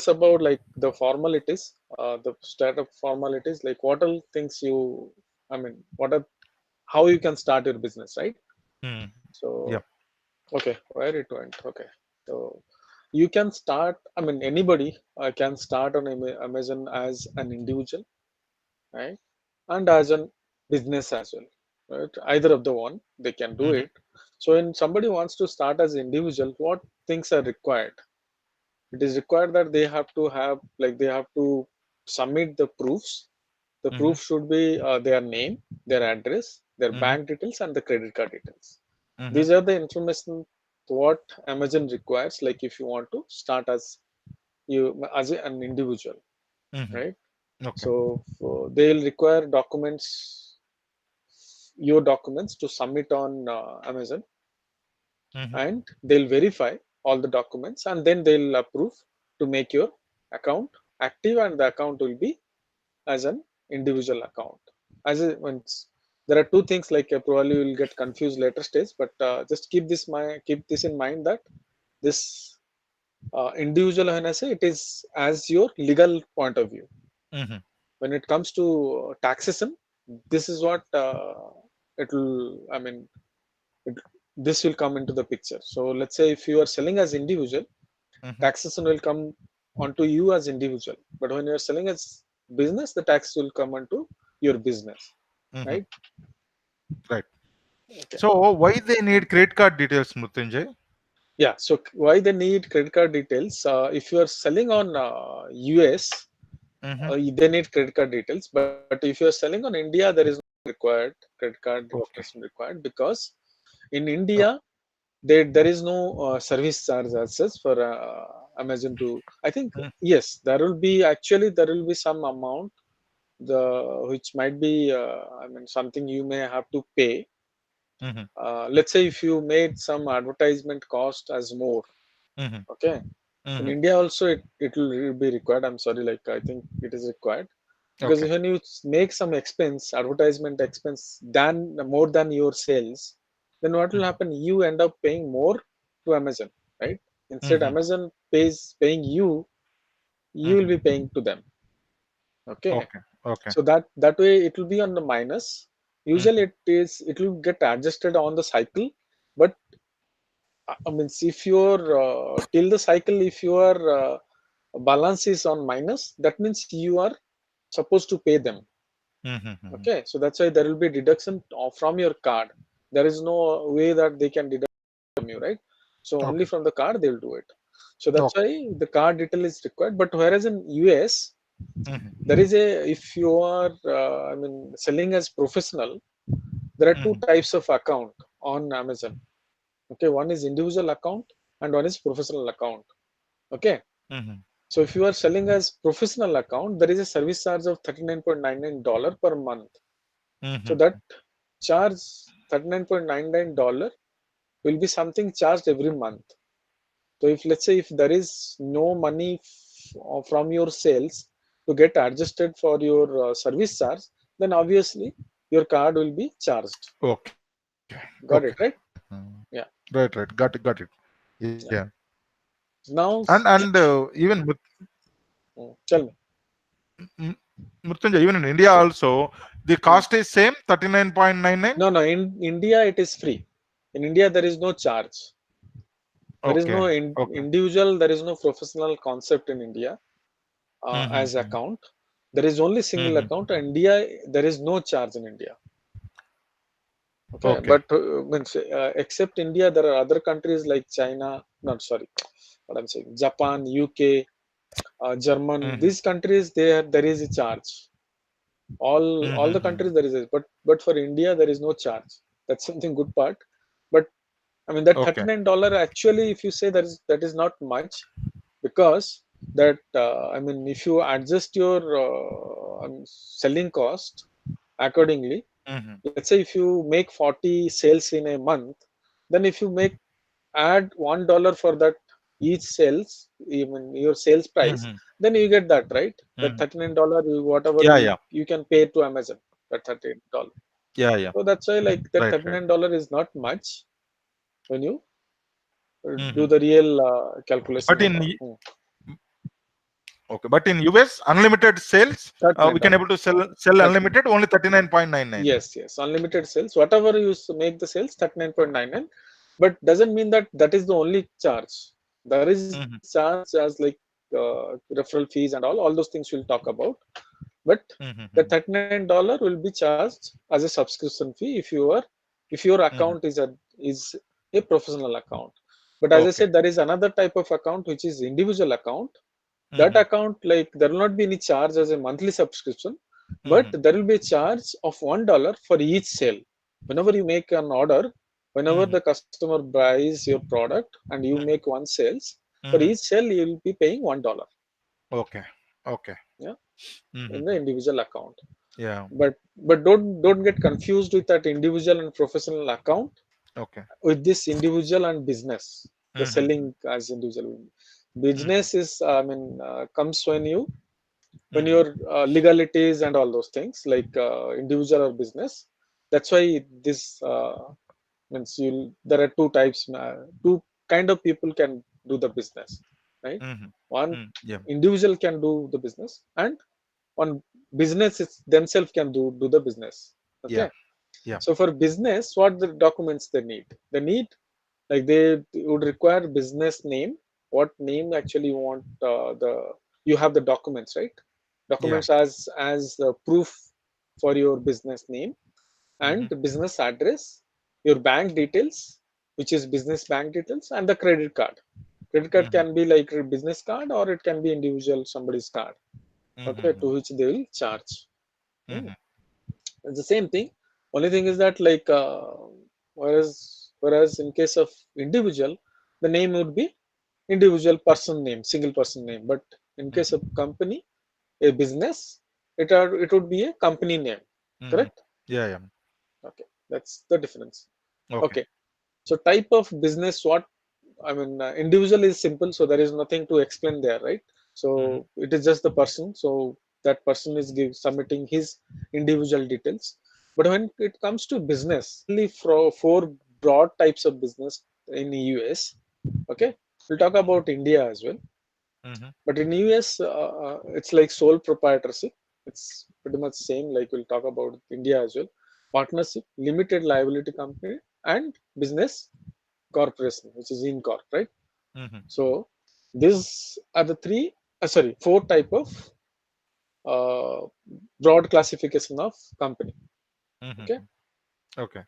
about like the formalities, the startup formalities, like what all things you, I mean, what are, how you can start your business, right? Hmm. So, Yep. okay, where it went, okay. So, you can start, I mean, anybody can start on Amazon as an individual, right? And as a business as well, right? Either of the one, they can do Hmm. it. So, when somebody wants to start as individual, what things are required? It is required that they have to have, like they have to submit the proofs. The Hmm. proof should be their name, their address, their Hmm. bank details, and the credit card details. Hmm. These are the information what Amazon requires, like if you want to start as you as an individual, Hmm. right? Okay. So they'll require documents, your documents to submit on Amazon, Hmm. and they'll verify all the documents, and then they'll approve to make your account active, and the account will be as an individual account. As a, once there are two things, like probably you will get confused later stage, but just keep this in mind that this individual, when I say, it is as your legal point of view. Hmm. When it comes to taxation, this is what it will, I mean, it, this will come into the picture. So let's say if you are selling as individual, Hmm. taxation will come onto you as individual, but when you are selling as business, the tax will come onto your business, Hmm. right? Right. Okay. So why they need credit card details, Mrutyunjay? Yeah, so why they need credit card details? If you are selling on US, Hmm. they need credit card details, but if you are selling on India, there is no required credit card Okay. information required, because in India Okay. there is no service charge as such for Amazon to, I think. Yes, there will be, actually there will be some amount, the which might be I mean something you may have to pay. Hmm. Let's say if you made some advertisement cost as more, Hmm. okay. In Hmm. India also it will be required, I'm sorry, like I think it is required, because Okay. when you make some expense, advertisement expense, than more than your sales, then what will Hmm. happen, you end up paying more to Amazon, right? Instead Hmm. Amazon paying you, you will Hmm. be paying to them, okay. Okay. Okay. So that way it will be on the minus. Usually Hmm. it will get adjusted on the cycle, but I mean, if your till the cycle, if your balance is on minus, that means you are supposed to pay them. Hmm. Okay, so that's why there will be deduction from your card. There is no way that they can deduct from you, right? So only Okay. from the card they will do it. So that's Okay. why the card detail is required. But whereas in US, Hmm. there is a, if you are I mean selling as professional, there are two Hmm. types of account on Amazon. Okay, one is individual account and one is professional account. Okay, Hmm. so if you are selling as professional account, there is a service charge of $39.99 per month. So Hmm. that charge, $39.99, will be something charged every month. So if, let's say, if there is no money from your sales to get adjusted for your service charge, then obviously your card will be charged. Okay. Okay. Got it, right? Yeah. Right. Right. Got it. Got it. Yeah. Yeah. Now, And even tell me. Mrutyunjay, even in India also, the Mm. cost is same 39.99. No, no. In India, it is free. In India, there is no charge. There is Okay. no Okay. individual. There is no professional concept in India as Mm-hmm. account. There is only single Mm-hmm. account. India, there is no charge in India. Okay, Okay. but means except India, there are other countries like China. Not sorry, what I'm saying. Japan, UK, German. Mm-hmm. These countries, there is a charge. All the Mm-hmm. countries there is a, but for India there is no charge. That's something good part. But I mean that Okay. $39, actually, if you say that is not much, because that I mean if you adjust your selling cost accordingly, Mm-hmm. let's say if you make 40 sales in a month, then if you make add $1 for that each sales, even your sales price, Mm-hmm. then you get that, right? That Mm-hmm. $39, whatever Yeah. Yeah. you can pay to Amazon, that $39. Yeah. Yeah. So that's why like that Right. Right. $39 is not much when you Mm-hmm. do the real calculation But and in all. Okay, but in US, unlimited sales, we can $39. able to sell 39. unlimited only 39.99. Yes, yes, unlimited sales. Whatever you make the sales, 39.99. But doesn't mean that that is the only charge. There is Mm-hmm. charge as like referral fees and all those things we'll talk about. But the Mm-hmm. $39 will be charged as a subscription fee if your Mm-hmm. account is a professional account. But as I Okay. said, there is another type of account which is individual account. That Mm-hmm. account, like, there will not be any charge as a monthly subscription, but Mm-hmm. there will be a charge of $1 for each sale. Whenever you make an order, whenever Mm-hmm. the customer buys your product and you make one sales, for Mm-hmm. each sale you will be paying $1. Okay. Okay. Yeah, in the Mm-hmm. individual account. Yeah. But don't get confused with that individual and professional account Okay. with this individual and business. The selling Mm-hmm. as individual Mm-hmm. business is, I mean, comes when Mm-hmm. your legalities and all those things, like individual or business. That's why this means you'll there are two types, two kind of people can do the business, right? Mm-hmm. One Yeah. individual can do the business, and one business is themselves can do the business. Yeah. Okay. Yeah. So for business, what the documents they need, like, they would require business name. What name actually you want, the you have the documents, right? Yeah. Documents as proof for your business name, and Mm-hmm. the business address, your bank details, which is business bank details, and the credit card. Credit card Mm-hmm. can be like a business card, or it can be individual somebody's card, okay, to Mm-hmm. which they will charge. Hmm. Mm-hmm. It's the same thing. Only thing is that, like, whereas in case of individual, the name would be individual person name, single person name. But in case of Mm-hmm. company, a business, it would be a company name. Mm-hmm. Correct? Yeah. Yeah. Okay, that's the difference. Okay. Okay, so type of business, what I mean, individual is simple, so there is nothing to explain there, right? Mm-hmm. So it is just the person. So that person is submitting his individual details. But when it comes to business, for four broad types of business in the US. Okay, we'll talk about India as well. Mm-hmm. But in US, it's like sole proprietorship. It's pretty much same. Like, we'll talk about India as well. Partnership, limited liability company, and business corporation, which is in corp, right? Mm-hmm. So these are the four type of uh, broad classification of company. Okay, Mm-hmm. Okay.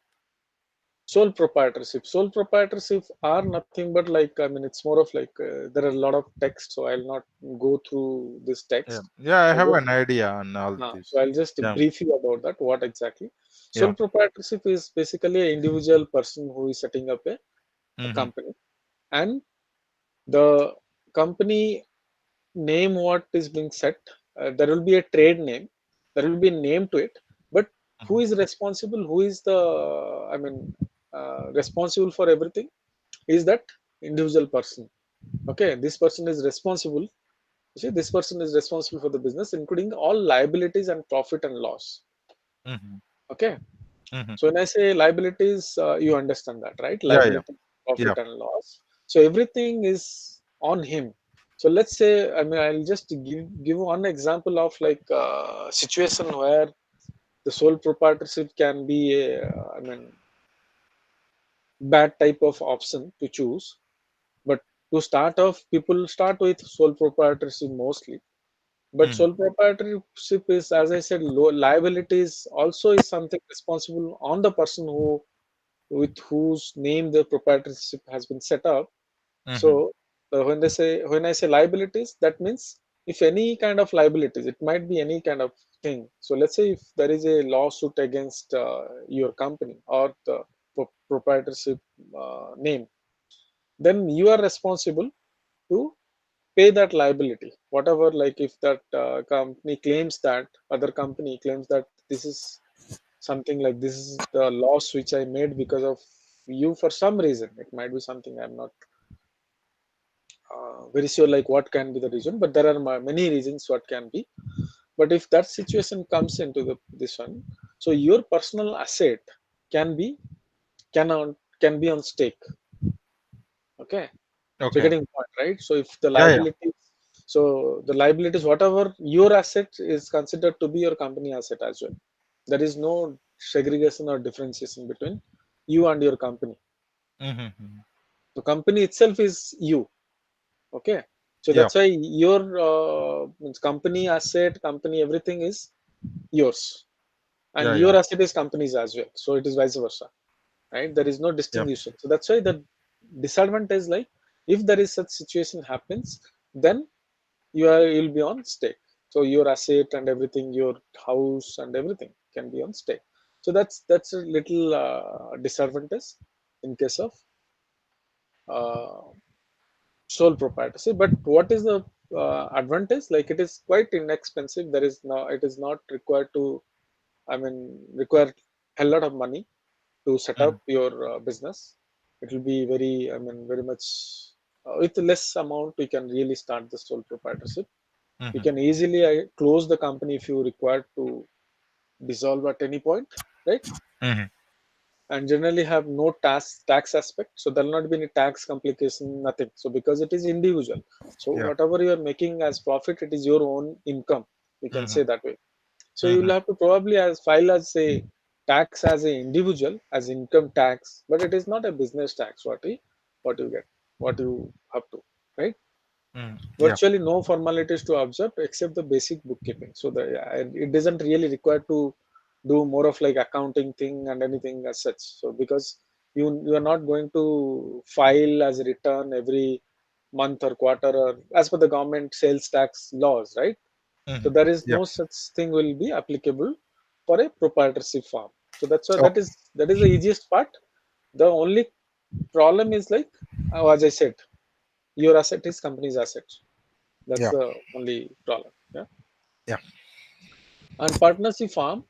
sole proprietorship. Sole proprietorship are nothing but, like, I mean, it's more of like, there are a lot of text, so I'll not go through this Yeah. text. Yeah. I I'll have just an idea on all so this. I'll just Yeah. brief you about that. What exactly? Yeah. Sole proprietorship is basically an individual person who is setting up a Mm-hmm. company, and the company name what is being set, there will be a trade name, there will be a name to it, but who Mm-hmm. is responsible, who is the, I mean, responsible for everything, is that individual person. Okay, this person is responsible. You see, this person is responsible for the business, including all liabilities and profit and loss. Mm-hmm. Okay, Mm-hmm. so when I say liabilities, you understand that, right? Yeah. Yeah. Liability, Yeah. profit and loss, so everything is on him. So let's say, I mean, I'll just give one example of, like, situation where the sole proprietorship can be a, I mean, bad type of option to choose. But to start off, people start with sole proprietorship mostly. But Mm-hmm. sole proprietorship is, as I said, low liabilities also is something responsible on the person who with whose name the proprietorship has been set up. Mm-hmm. So when I say liabilities, that means if any kind of liabilities, it might be any kind of thing. So let's say if there is a lawsuit against your company or the proprietorship name, then you are responsible to pay that liability. Whatever, like, if that company claims that other company claims that this is something like, this is the loss which I made because of you for some reason. It might be something I'm not very sure, like, what can be the reason, but there are many reasons what can be. But if that situation comes into this one, so your personal asset can be can be on stake. Okay, so Okay. getting point, right? So if the Yeah. Yeah. liabilities, So the liabilities, whatever your asset is considered to be your company asset as well. There is no segregation or differentiation between you and your company. Mm-hmm. The company itself is you. Okay. So Yeah. that's why your means company asset, company everything is yours, and Yeah. your Yeah. asset is company's as well. So it is vice versa, right? There is no Yeah. distinction. So that's why the disadvantage, like if there is such situation happens, then you'll be on stake. So your asset and everything, your house and everything can be on stake. So that's a little disadvantage in case of uh, sole proprietorship. But what is the advantage? Like it is quite inexpensive. There is no, it is not required to, I mean, require a lot of money to set Mm-hmm. up your business. It will be very, I mean, very much with less amount, we can really start the sole proprietorship. You Mm-hmm. can easily close the company if you require to dissolve at any point, right? Mm-hmm. And generally have no tax aspect, so there will not be any tax complication, nothing. So because it is individual, so Yeah. whatever you are making as profit, it is your own income, we can Mm-hmm. say that way. So you Mm-hmm. will have to probably as file as a tax as a individual as income tax, but it is not a business tax what you get, what you have to, right? Mm. Yeah. Virtually no formalities to observe except the basic bookkeeping. So it doesn't really require to do more of like accounting thing and anything as such. So because you are not going to file as a return every month or quarter or as per the government sales tax laws, right? So Mm-hmm. there is Yeah. no such thing will be applicable for a proprietorship firm. So that's why Oh. that is the easiest part. The only problem is like as I said, your asset is company's asset. That's Yeah. the only problem. Yeah. Yeah. And partnership farm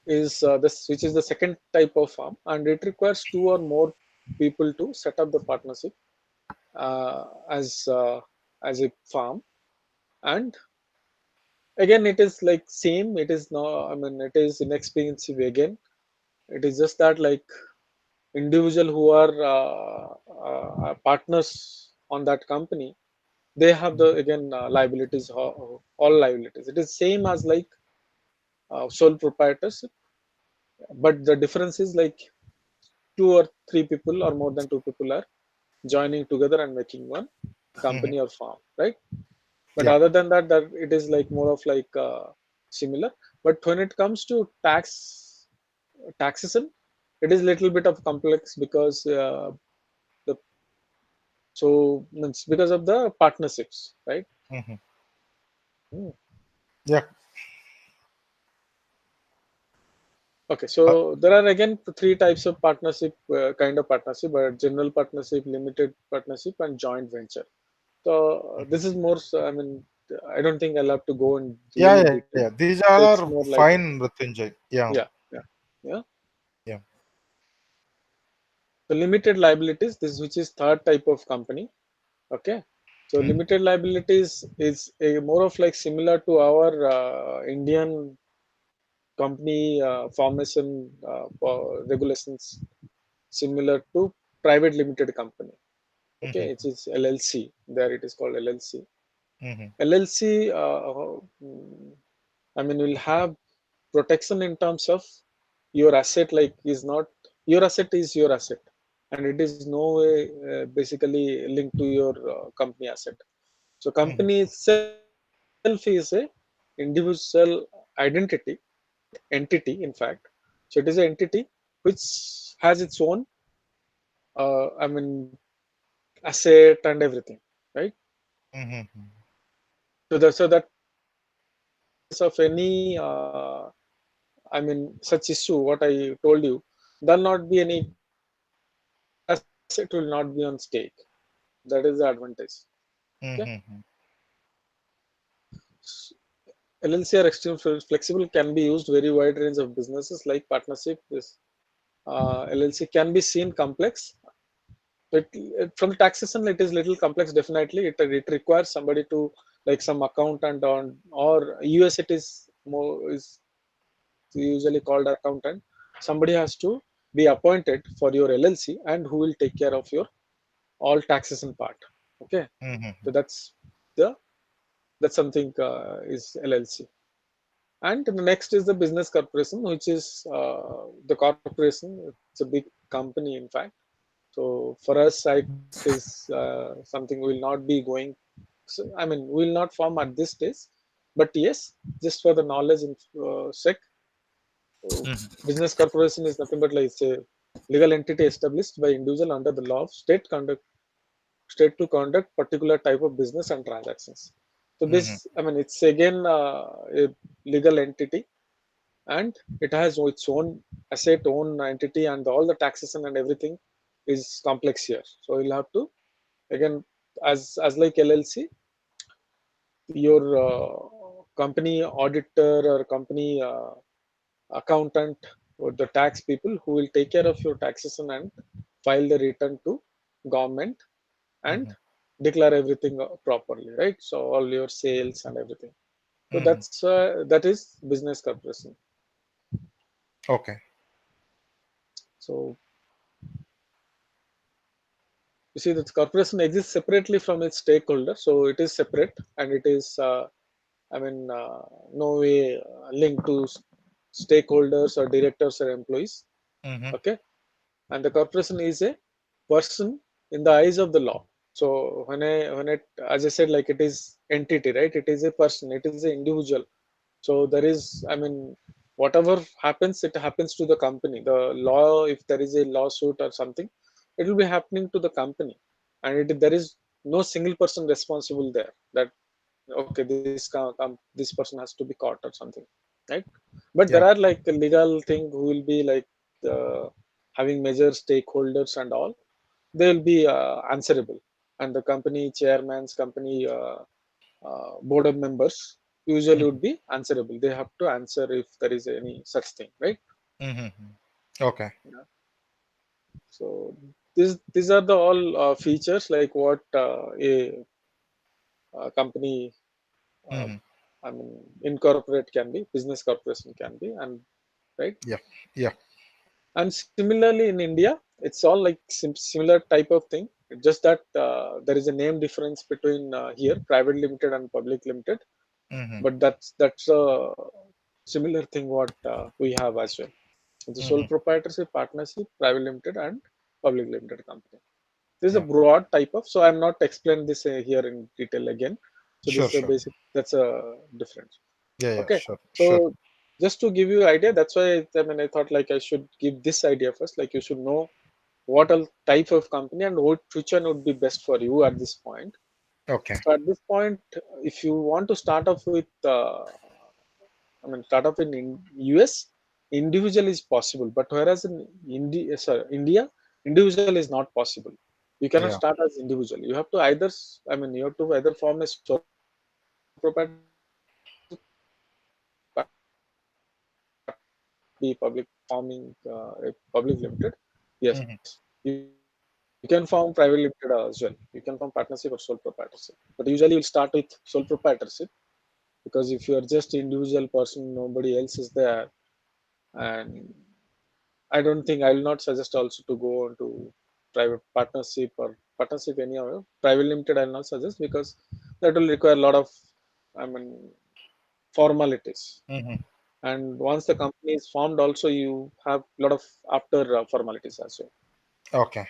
is this, which is the second type of farm, and it requires two or more people to set up the partnership uh, as uh, as a farm. And again, it is like same. It is no, I mean, it is inexpensive again. It is just that like individual who are partners on that company, they have the again liabilities, all liabilities. It is same as like sole proprietors, but the difference is like two or three people or more than two people are joining together and making one Mm-hmm. company or farm, right? But Yeah. other than that, that it is like more of like similar. But when it comes to taxation, it is little bit of complex because the so means because of the partnerships, right? Mm-hmm. Hmm. Yeah. Okay, Uh, so there are again three types of partnership, kind of partnership, but general partnership, limited partnership, and joint venture. So this is more, I mean, I don't think I'll have to go in yeah. really Yeah. detail. Yeah. These So all it's are more like, fine, Ratunjay. Yeah. yeah, yeah, yeah. Yeah. So limited liabilities, this which is third type of company. Okay. So Mm-hmm. limited liabilities is a more of like similar to our Indian company formation regulations, similar to private limited company. Okay, it Mm-hmm. is LLC. There it is called LLC. Mm-hmm. LLC, I mean, will have protection in terms of your asset. Like is not your asset is your asset, and it is no way basically linked to your company asset. So Mm-hmm. company itself is a individual identity, entity. In fact, so it is an entity which has its own, I mean, asset and everything, right? Mm-hmm. So that means in case of any, I mean, such issue, what I told you, there'll not be any, your asset will not be on stake. That is the advantage. Okay. Mm-hmm. LLC are extremely flexible, can be used very wide range of businesses like partnership. This LLC can be seen complex. From the taxation, it is little complex. Definitely, it requires somebody to like some accountant on, or US it is more is usually called accountant. Somebody has to be appointed for your LLC and who will take care of your all taxation part. Okay, Mm-hmm. so that's the That's something is LLC. And the next is the business corporation, which is the corporation. It's a big company, in fact. So for us, it is something we will not be going. So, I mean, we will not form at this stage. But yes, just for the knowledge in sec, business corporation is nothing but like it's a legal entity established by individual under the law of state to conduct particular type of business and transactions. So Mhm. this, I mean, it's again a legal entity, and it has its own asset, own entity, and all the taxation and everything is complex here. So you'll have to again, as like LLC, your company auditor or company accountant or the tax people who will take care of your taxation and file the return to government and Mhm. declare everything properly, right? So all your sales and everything. So Mhm. that is business corporation. Okay. So you see that corporation exists separately from its stakeholder, so it is separate and it is I mean no way linked to stakeholders or directors or employees. Mhm. Okay, and the corporation is a person in the eyes of the law. So when it, as I said, like it is entity, right? It is a person, it is an individual. So there is, I mean, whatever happens, it happens to the company. The law, if there is a lawsuit or something, it will be happening to the company, and there is no single person responsible there. That okay, this person has to be caught or something, right? But there Yeah. are like a legal thing who will be like having major stakeholders and all. They will be answerable, and the company chairmans, company board of members usually Mhm. would be answerable. They have to answer if there is any such thing, right? Mhm. Okay. Yeah. So these are the all features like what a company, uh, Mhm. I mean, incorporate can be, business corporation can be, and right. Yeah. Yeah. And similarly in India, it's all like similar type of thing. Just that there is a name difference between here private limited and public limited, Mhm. but that's a similar thing what we have as well. It's a sole Mhm. proprietorship, partnership, private limited, and public limited company. This is a Yeah. broad type of. So I'm not explaining this here in detail again. So this Sure. is a Sure. basic. That's a difference. Yeah. Yeah. Okay. Sure. Sure. So just to give you idea, that's why I mean I thought like I should give this idea first. Like you should know what all type of company and which one would be best for you at this point. Okay. So at this point, if you want to start off with, I mean, start off in US, individual is possible, but whereas in India, individual is not possible. You cannot Yeah. start as individual. You have to either, I mean, you have to either form a sole proprietorship, partnership, be public forming a public limited. Yes, Mhm. you can form private limited as well. You can form partnership or sole proprietorship. But usually you'll start with sole proprietorship because if you are just individual person, nobody else is there, and I don't think I will not suggest also to go on to private partnership or partnership anyhow. Private limited I will not suggest because that will require a lot of, I mean, formalities. Mhm. And once the company is formed, also you have a lot of after formalities as well. Okay.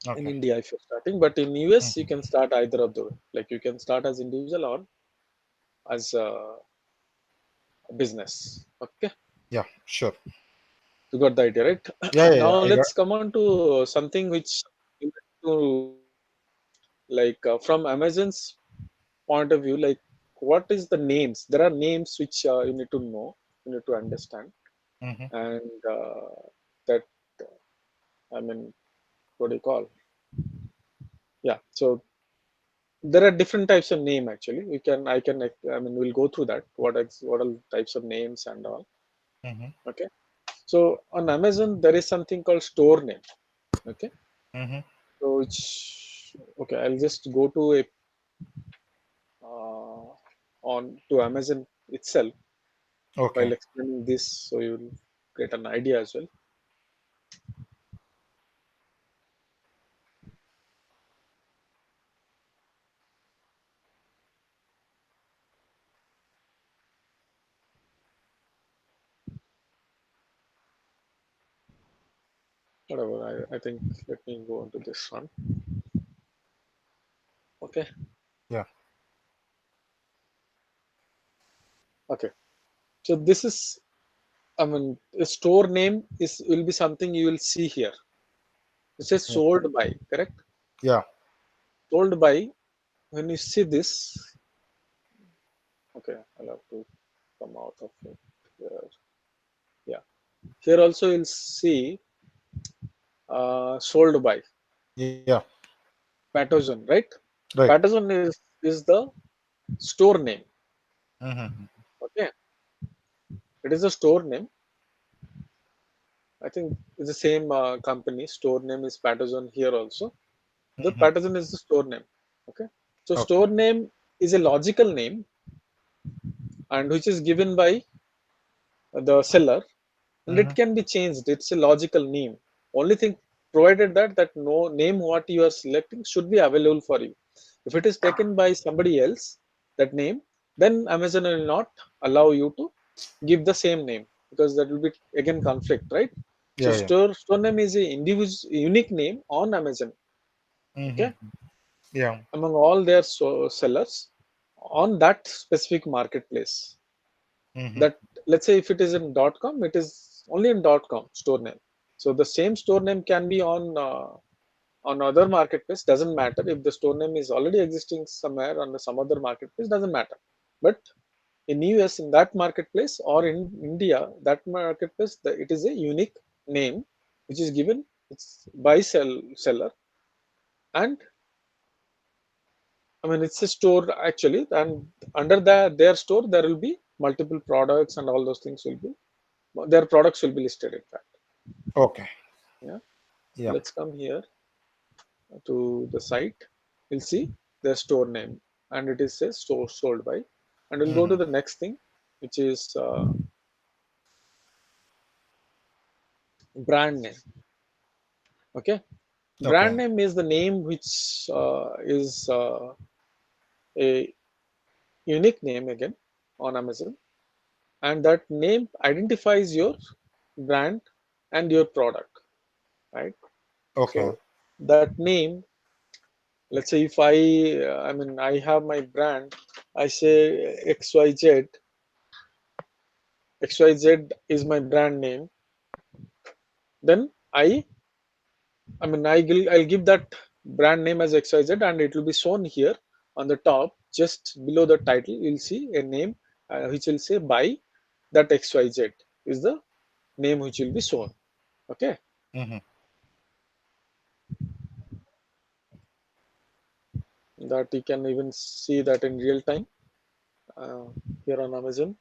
In Okay. India, if you're starting, but in US, you Mhm. can start either of the way. Like you can start as individual or as a business. Okay, Yeah. Sure. you got the idea, right? Yeah. Yeah. Now Yeah. I got. let's come on to something which to like from Amazon's point of view, like what is the names? There are names which you need to know, you need to understand, Mhm. and that I mean, what do you call? Yeah, so there are different types of name actually. We can, I can, I mean, we'll go through that. What are types of names and all. Mhm. Okay, so on Amazon there is something called store name. Okay, Mhm. so which okay, I'll just go to a uh, on to Amazon itself Okay. while explaining this, so you'll get an idea as well. whatever. I think let me go into this one. Okay. Yeah. Okay. So this is, I mean, a store name is will be something you will see here. It says Yeah. sold by, correct? Yeah. Sold by. When you see this, okay, I'll have to come out of it here. Yeah. Here also you'll see sold by Yeah. Patterson, right? Right. Patterson is the store name. Mm-hmm. Okay, it is a store name. I think it's the same company. Store name is Patterson here also. The Mm-hmm. Patterson is the store name. Okay, so Okay. store name is a logical name and which is given by the seller, and it Mm-hmm. can be changed. It's a logical name. Only thing, provided that no name what you are selecting should be available for you. If it is taken by somebody else, that name, then Amazon will not allow you to give the same name, because that will be again conflict, right? So Yeah. Yeah. store name is a individual unique name on Amazon. Okay, Mm-hmm. Yeah. among all their sellers on that specific marketplace. Mm-hmm. That, let's say if it is in .com, it is only in .com store name. So the same store name can be on other marketplace. Doesn't matter if the store name is already existing somewhere on some other marketplace. Doesn't matter. But in US, in that marketplace, or in India, that marketplace, it is a unique name which is given. It's by seller, and I mean it's a store actually, and under their store there will be multiple products and all those things will be, their products will be listed in fact. Okay. Yeah. Yeah. Let's come here to the site. We'll see their store name, and it is says store sold by. And we'll go Mm-hmm. to the next thing, which is brand name. Okay. Brand Okay. name is the name which is a unique name again on Amazon, and that name identifies your brand and your product, right? Okay. So that name, let's say if I mean I have my brand, I say XYZ is my brand name, then I'll give that brand name as XYZ, and it will be shown here on the top just below the title. You'll see a name which will say by that XYZ is the name which will be shown. Okay, Mm-hmm. that you can even see that in real time uh, here on Amazon.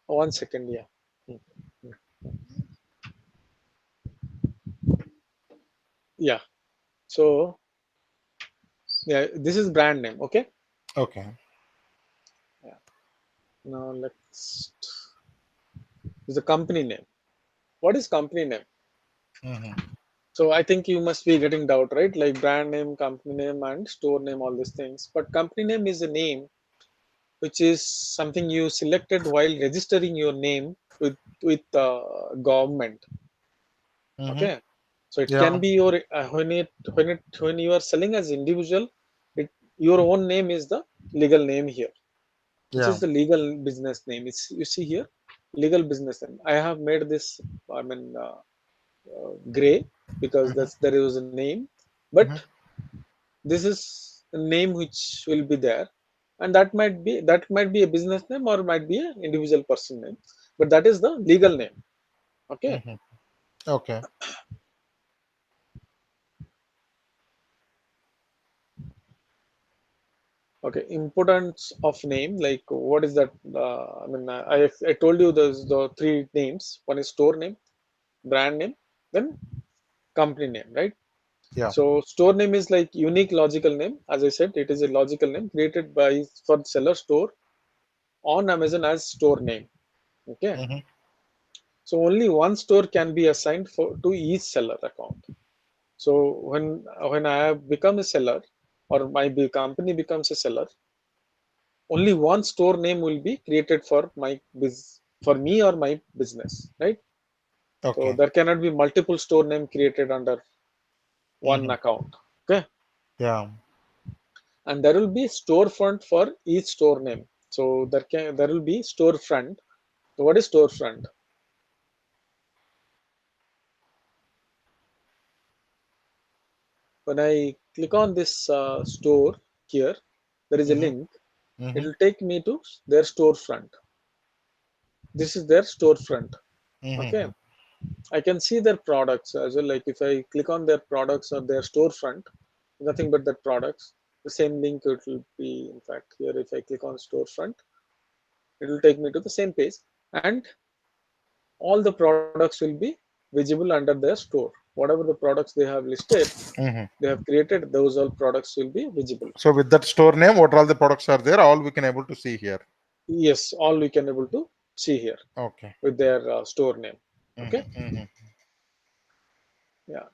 One second, yeah. Hmm. Hmm. Yeah. So yeah, this is brand name. Okay. Okay. Yeah. Now let's. This is the company name. What is company name? Mm-hmm. So I think you must be getting doubt, right? Like brand name, company name, and store name, all these things. But company name is a name which is something you selected while registering your name with government. Mm-hmm. Okay, so it can Yeah. be your when you are selling as individual, it your own name is the legal name here, which Yeah. is the legal business name. It's, you see here, legal business name. I have made this. I mean. Gray, because Mm-hmm. there is a name, but Mm-hmm. this is a name which will be there, and that might be a business name or might be an individual person name, but that is the legal name. Okay. Mm-hmm. Okay. Okay, importance of name, like what is that? I told you there's the three names. One is store name, brand name, then company name, right? Yeah. So store name is like unique logical name. As I said, it is a logical name created by for seller store on Amazon as store name. Okay. Mm-hmm. So only one store can be assigned for to each seller account. So when I have become a seller, or my company becomes a seller, only one store name will be created for my for me or my business, right? So Okay. there cannot be multiple store name created under one Hmm. account. Okay. Yeah. And there will be storefront for each store name. So there will be storefront. So what is storefront? When I click on this store here, there is a Hmm. link. It Hmm. will take me to their storefront. This is their storefront. Okay. Hmm. I can see their products as well. Like if I click on their products or their storefront, nothing but their products. The same link it will be. In fact, here if I click on storefront, it will take me to the same page, and all the products will be visible under their store. Whatever the products they have listed, Hmm. they have created, those all products will be visible. So with that store name, what all the products are there, all we can able to see here. Yes, all we can able to see here Okay. with their store name. Okay. Hmm. Hmm. Yeah.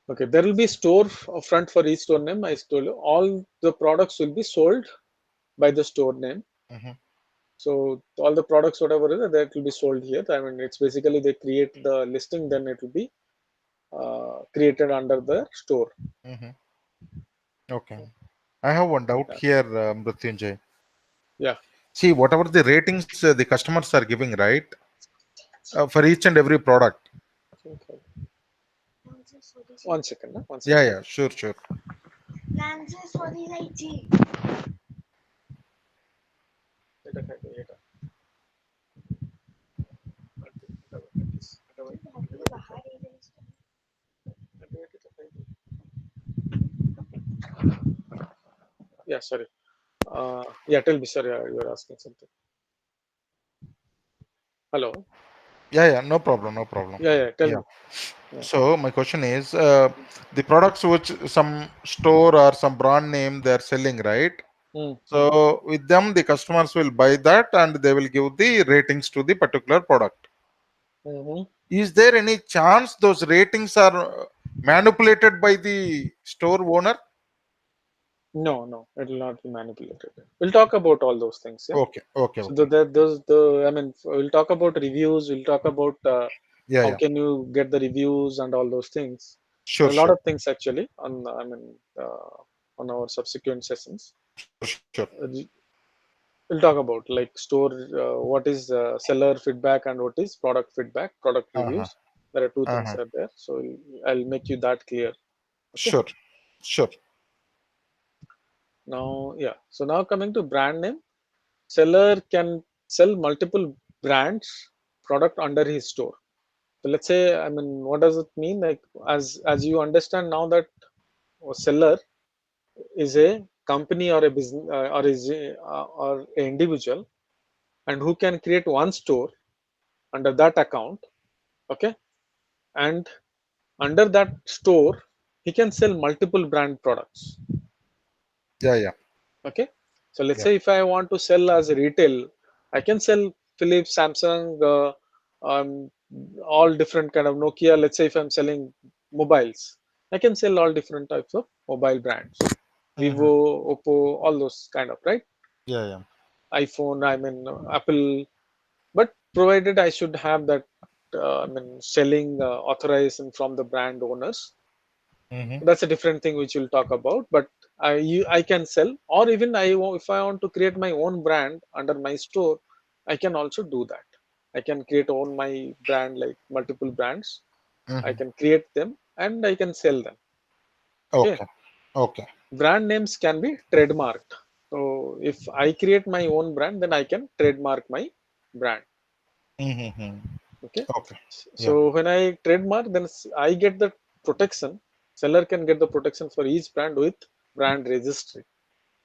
Okay. There will be store front for each store name. I told you all the products will be sold by the store name. Hmm. So all the products, whatever is that will be sold here. I mean, it's basically they create the listing, then it will be created under the store. Hmm. Okay. I have one doubt Yeah. here, Mrityunjay. Yeah. See, whatever the ratings the customers are giving, right, for each and every product. Okay. One second. One Yeah, second. yeah, sure, sure. Yeah. Sorry. Yeah. Tell me, sir. Yeah, you were asking something. Hello. Yeah, yeah, no problem, no problem. Yeah. Yeah. Tell Yeah. me. Yeah. So my question is, the products which some store or some brand name they are selling, right? Mm-hmm. So with them, the customers will buy that and they will give the ratings to the particular product. Mm-hmm. Is there any chance those ratings are manipulated by the store owner? No, no, it will not be manipulated. We'll talk about all those things. Yeah. Okay, okay, So okay. the I mean, we'll talk about reviews. We'll talk about Yeah, how yeah. can you get the reviews and all those things. Sure, A lot sure, of things actually on I mean on our subsequent sessions. sure, sure. We'll talk about like store what is seller feedback and what is product feedback, product Uh-huh, reviews. There are two things uh-huh. are there. So I'll make you that clear. Okay. Sure, sure. Now, yeah. So now coming to brand name, seller can sell multiple brands product under his store. So let's say, I mean, what does it mean? Like as you understand now that a seller is a company or a business or is or an individual, and who can create one store under that account. Okay, and under that store, he can sell multiple brand products. Yeah, yeah, Okay, so let's yeah. say if I want to sell as a retail, I can sell Philips, Samsung, all different kind of Nokia. Let's say if I'm selling mobiles, I can sell all different types of mobile brands, Hmm. Vivo, Oppo, all those kind of, right? Yeah, yeah. iPhone, I mean Apple. But provided I should have that I mean selling authorization from the brand owners. Hmm. That's a different thing which we'll talk about. But I can sell, or even if I want to create my own brand under my store, I can also do that. I can create own my brand, like multiple brands. I Hmm. can create them and I can sell them. Okay. Okay, okay. Brand names can be trademarked. So if I create my own brand, then I can trademark my brand. Hmm. Okay. Okay. So Yeah. when I trademark, then I get the protection. Seller can get the protection for each brand with brand registry.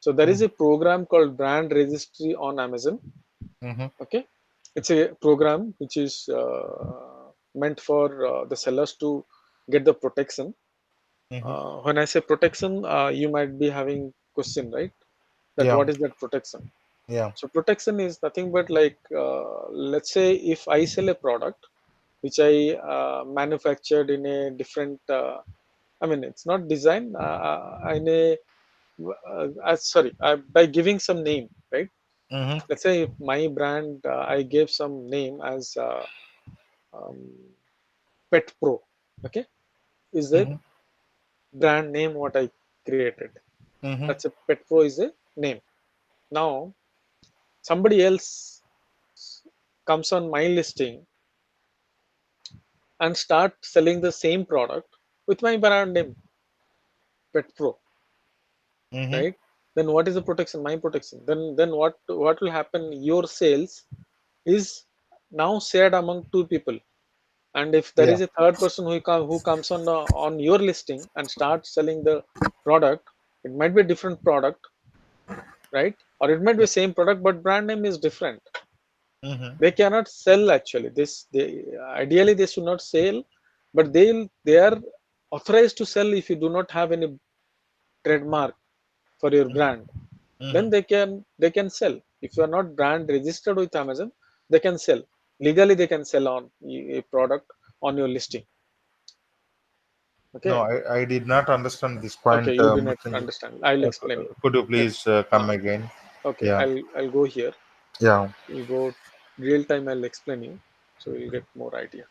So there is a program called brand registry on Amazon. Mm-hmm. Okay, it's a program which is meant for the sellers to get the protection. Hmm. When I say protection, you might be having question, right? That Yeah, what is that protection? yeah. So protection is nothing but like let's say if I sell a product which I manufactured in a different. I mean, it's not design in a. sorry, by giving some name, right? Mm-hmm. Let's say if my brand, I gave some name as um, Pet Pro. Okay, is a Mm-hmm. brand name what I created. Mm-hmm. That's a Pet Pro is a name. Now somebody else comes on my listing and start selling the same product with my brand name Pet Pro, Mm-hmm. right? Then what is the protection? My protection. Then what will happen? Your sales is now shared among two people, and if there Yeah. is a third person who comes on your listing and starts selling the product, it might be a different product, right? Or it might be Yeah. same product but brand name is different. Mm-hmm. They cannot sell actually. This they ideally they should not sell, but they are authorized to sell if you do not have any trademark for your brand. Then Mm-hmm. they can sell. If you are not brand registered with Amazon, they can sell legally. They can sell on a product on your listing. No, Okay. I did not understand this Okay, point. you do not Muthuji. understand. I'll explain you. Could you Let, please uh, come again? okay, Yeah. I'll go here. Yeah. We'll go real time. I'll explain you, so you'll get more idea.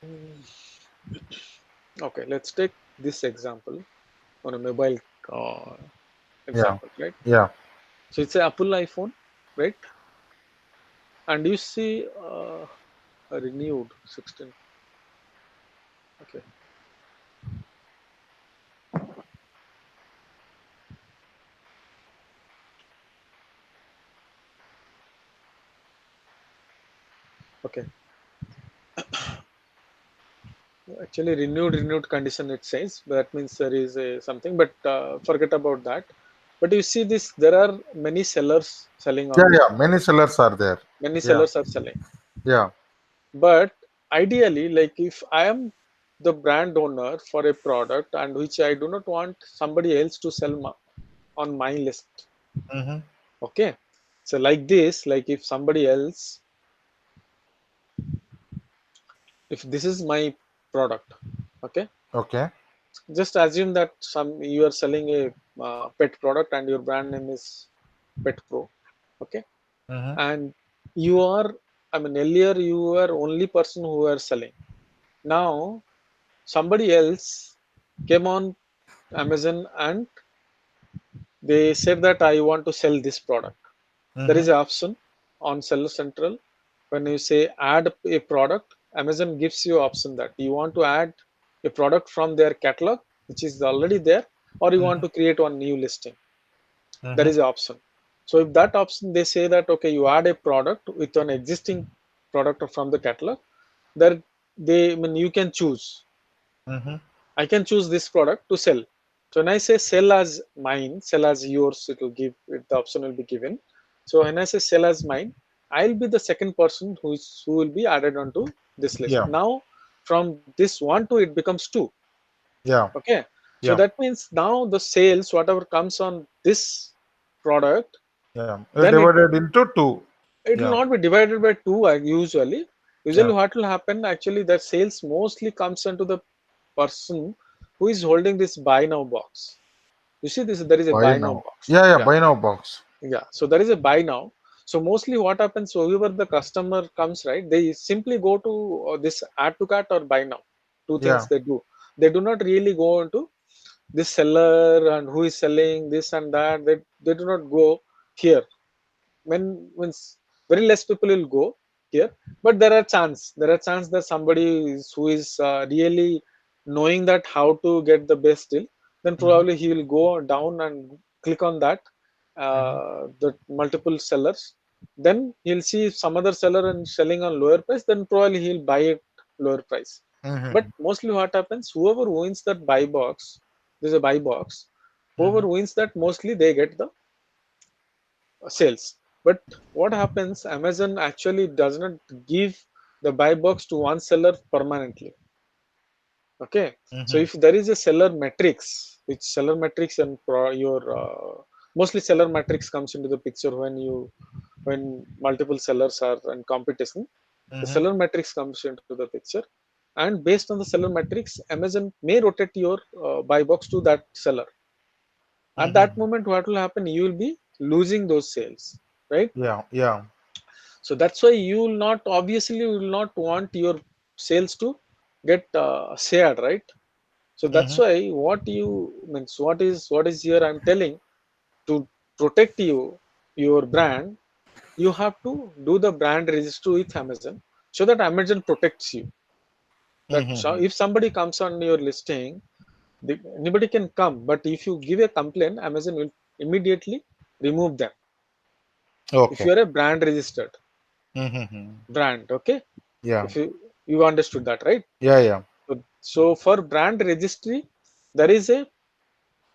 Mm, okay, let's take this example on a mobile uh, Yeah. example, right? Yeah. So it's a Apple iPhone, right? And you see a renewed 16. Okay, okay. Actually, renewed condition it says. That means there is a something, but forget about that. But you see this, there are many sellers selling Yeah. on this. Yeah. Many sellers are there. Many Yeah. sellers are selling. Yeah. But ideally, like if I am the brand owner for a product and which I do not want somebody else to sell on my list. Mm-hmm. Okay. So like this, like if somebody else, if this is my product, okay, Okay. just assume that some you are selling a pet product and your brand name is Pet Pro, okay, Mm-hmm. and you are, I mean, earlier you were only person who were selling. Now somebody else came on Amazon and they said that I want to sell this product. There Mm-hmm. is an option on Seller Central. When you say add a product, Amazon gives you option that you want to add a product from their catalog, which is already there, or you want Mm-hmm. to create one new listing. There Mm-hmm. is an option. So if that option they say that okay, you add a product with an existing product from the catalog, there they I mean you can choose. Mm-hmm. I can choose this product to sell. So when I say sell as mine, sell as yours, it will give it, the option will be given. So when I say sell as mine, I'll be the second person who will be added onto this list. Yeah. Now from this one to it becomes two. Yeah. Okay. So Yeah. that means now the sales, whatever comes on this product, Yeah. then Divided into two. it will Yeah. not be divided by two usually. Yeah. Usually what will happen actually that sales mostly comes into the person who is holding this buy now box. You see this, there is a Buy buy now now. box. Yeah. Yeah. Yeah, Buy now box. yeah. So there is a buy now. So mostly what happens, whenever the customer comes, right, they simply go to this add to cart or buy now. Two things Yeah. they do. They do not really go into this seller and who is selling this and that. They do not go here. When very less people will go here, but there are chance that somebody who is really knowing that how to get the best deal, then Mm-hmm. probably he will go down and click on that Mm-hmm. the multiple sellers. Then he'll see some other seller and selling on lower price, then probably he'll buy it lower price. But Mm-hmm. mostly what happens, whoever wins that buy box, there's a buy box, whoever Mm-hmm. wins that, mostly they get the sales. But what happens, Amazon actually does not give the buy box to one seller permanently. Okay, so Mm-hmm. if there is a seller matrix, which seller matrix and your mostly seller matrix comes into the picture when multiple sellers are in competition, the Mm-hmm. seller matrix comes into the picture. and based on the seller metrics, Amazon may rotate your buy box to that seller. At that Mm-hmm. moment, what will happen? You will be losing those sales, right? Yeah, yeah. So that's why you will not, obviously you will not want your sales to get shared, right? So that's Mm-hmm. why what you means, what is here I'm telling, to protect your brand, you have to do the brand registry with Amazon, so that Amazon protects you. That so Mm-hmm. if somebody comes on your listing, anybody can come, but if you give a complaint, Amazon will immediately remove them. If Okay. you are a brand registered Mm-hmm. brand, okay, Yeah, if you understood that, right? yeah, yeah. So for brand registry, there is a,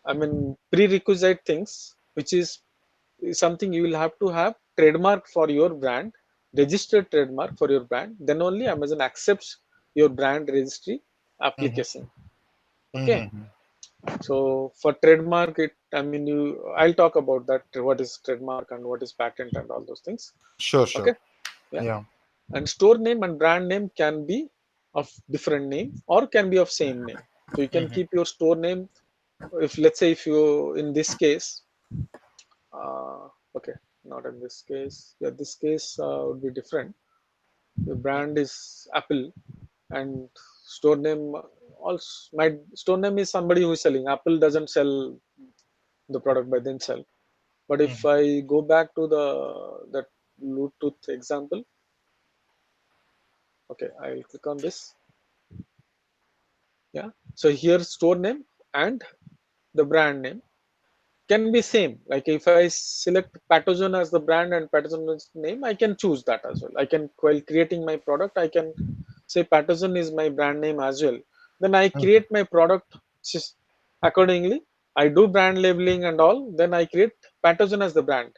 I mean, prerequisite things, which is something you will have to have trademark for your brand, registered trademark for your brand. Then only Amazon accepts your brand registry Mm-hmm. application. Okay. Mm-hmm. So for trademark, I mean, I'll talk about that. What is trademark and what is patent and all those things. Sure, sure. Okay. Yeah. Yeah. And store name and brand name can be of different name or can be of same name. So you can Mm-hmm. keep your store name. If let's say if you in this case, okay, not in this case. Yeah, this case would be different. The brand is Apple, and store name also, my store name is somebody who is selling. Apple doesn't sell the product by themselves. But if Mm-hmm. I go back to the that Bluetooth example, okay, I'll click on this. Yeah. So here store name and the brand name can be same. Like if I select Pathogen as the brand and Pathogen as name, I can choose that as well. I can, while creating my product, I can say Pathogen is my brand name as well. Then I Mm-hmm. create my product accordingly. I do brand labeling and all. Then I create Pathogen as the brand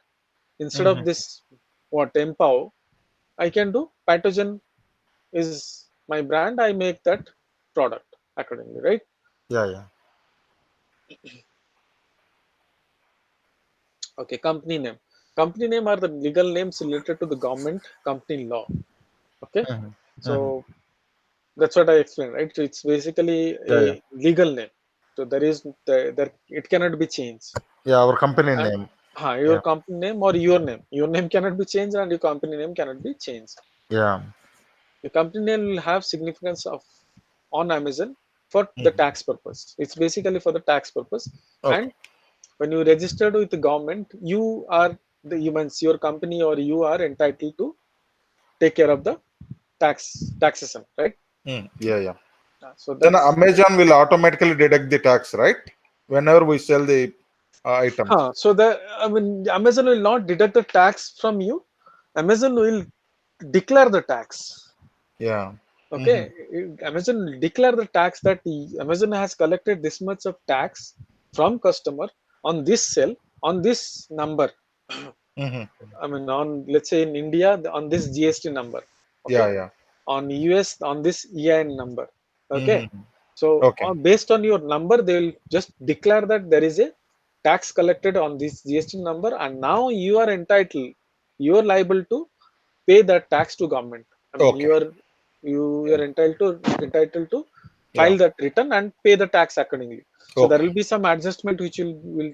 instead of Mm-hmm. this what Empower. I can do Pathogen is my brand. I make that product accordingly, right? Yeah, yeah. Okay, company name. Company name are the legal names related to the government company law. Okay, Mm-hmm. Mm-hmm. so that's what I explained, right? So it's basically Yeah, yeah. a legal name. So there it cannot be changed. Yeah, our company And name. your Yeah. company name or your name cannot be changed, and your company name cannot be changed. Yeah. Your company name will have significance of on Amazon for the Mm-hmm. tax purpose. It's basically for the tax purpose. Okay. And when you registered with the government, you are the humans, your company or you are entitled to take care of the taxation, right? Yeah, yeah. So Then that's Amazon will automatically deduct the tax, right? Whenever we sell the items. so the, I mean, Amazon will not deduct the tax from you. Amazon will declare the tax. Yeah. Mm-hmm. Okay, Amazon will declare the tax that Amazon has collected this much of tax from customer on this sale on this number. Mm-hmm. I mean, on, let's say in India, on this GST number. Okay, Yeah, yeah. on US on this EIN number. Okay, Mm-hmm. so Okay. based on your number, they will just declare that there is a tax collected on this GST number, and now you are entitled, you are liable to pay that tax to government. I mean, Okay. you Yeah. are entitled to Yeah. file that return and pay the tax accordingly. So there Okay. will be some adjustment which will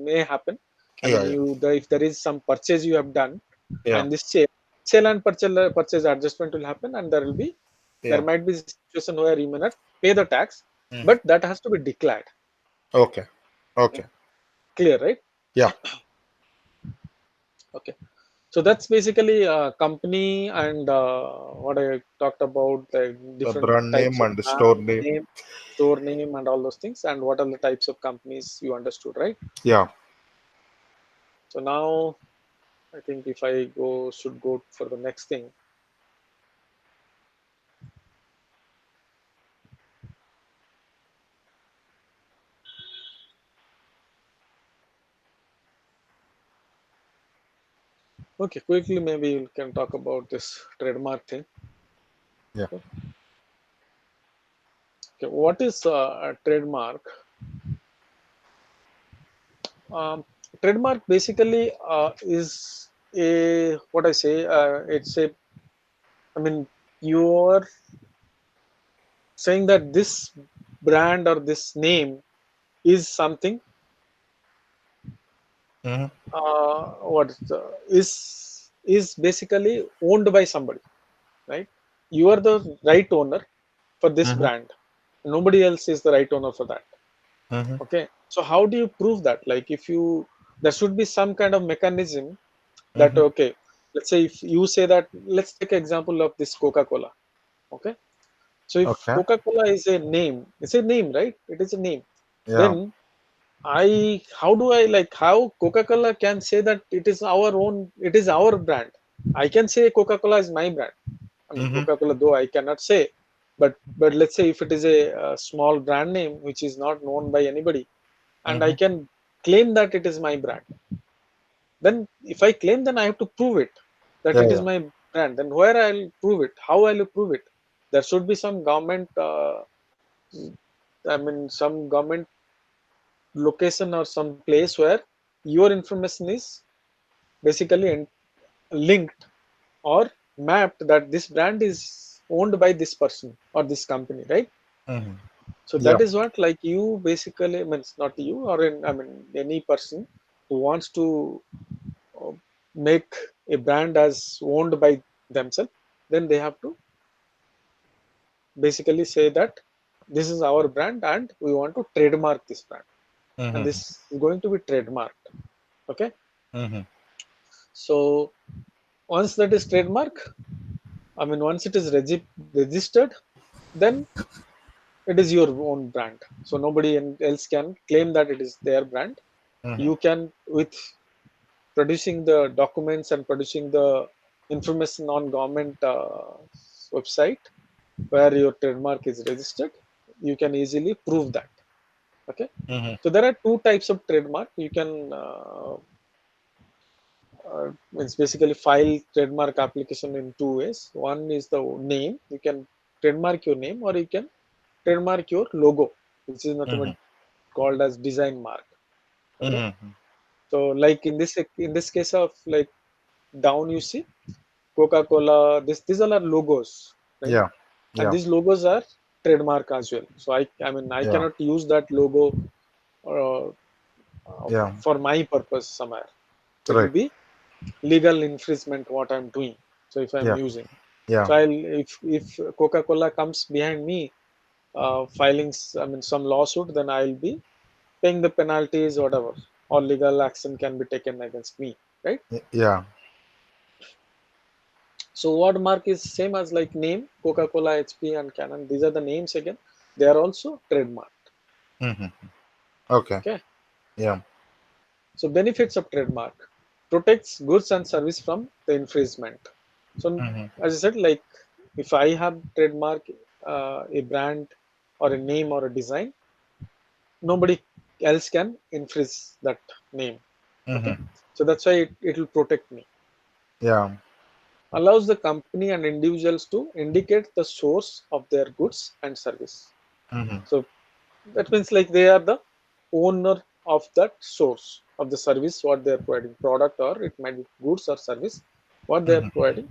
may happen. I Yeah, mean, yeah. if there is some purchase you have done, Yeah. and this sale and purchase adjustment will happen, and there Yeah. might be a situation where you may not pay the tax, Mhm. but that has to be declared. Okay. Yeah, Okay. clear, right? Yeah. Okay. So that's basically company and what I talked about, the The different brand name types of and store brand name. name, store name, and all those things, and what are the types of companies you understood, right? Yeah. So now I think if I should go for the next thing. Okay, quickly maybe we can talk about this trademark thing. Yeah. Okay, okay. What is a trademark? Um, Trademark basically is a, what I say. It's a, I mean, your saying that this brand or this name is something Mm-hmm. what is is basically owned by somebody, right? You are the right owner for this Mm-hmm. brand. Nobody else is the right owner for that. Mm-hmm. Okay. So how do you prove that? Like if you, there should be some kind of mechanism that, Mm-hmm. okay, let's say if you say that, let's take example of this Coca-Cola. Okay. So if Okay. Coca-Cola is a name, it's a name, right? It is a name. Yeah. Then how do I, like, how Coca-Cola can say that it is our own, it is our brand? I can say Coca-Cola is my brand. I mean, Mm-hmm. Coca-Cola, though I cannot say, but let's say if it is a small brand name which is not known by anybody, and I Mm-hmm. can claim that it is my brand, then if I claim, then I have to prove it that Yeah. it is Yeah. my brand. Then where I'll prove it? How I'll prove it? There should be some government, I mean, some government location or some place where your information is basically linked or mapped that this brand is owned by this person or this company, right? Mm-hmm. So Yeah. that is what, like, you basically means, not you or I mean any person who wants to uh, make a brand as owned by themselves, then they have to basically say that this is our brand and we want to trademark this brand, and Mm-hmm. this is going to be trademarked. Okay. Mm-hmm. So once that is trademark, I mean once it is registered, then it is your own brand. So nobody else can claim that it is their brand. Mm-hmm. You can, with producing the documents and producing the information on government website where your trademark is registered, you can easily prove that. Okay. Mm-hmm. So there are two types of trademark. You can it's basically file trademark application in two ways. One is the name. You can trademark your name, or you can trademark your logo, which is nothing but Mm-hmm. called as design mark. Okay. Mm-hmm. So like in this case of, like, down, you see Coca-Cola, these all are logos, right? Yeah. And Yeah. these logos are trademark as well. So I mean I Yeah. cannot use that logo uh, Yeah. for my purpose somewhere. It will Right. be legal infringement what I'm doing. So if I'm Yeah. using, Yeah. so if Coca-Cola comes behind me, filings, I mean some lawsuit, then I'll be paying the penalties, whatever, or legal action can be taken against me, right? Yeah. So watermark is same as like name, Coca-Cola, HP, and Canon. These are the names again. They are also trademarked. Mm-hmm. Okay. Okay. Yeah. So benefits of trademark: protects goods and service from the infringement. So Mm-hmm. as I said, like if I have trademark a brand or a name or a design, nobody else can infringe that name. Okay. Mm-hmm. So that's why it will protect me. Yeah. Allows the company and individuals to indicate the source of their goods and service. Mm-hmm. So that means like they are the owner of that source of the service what they are providing, product, or it might be goods or service what they are Mm-hmm. providing.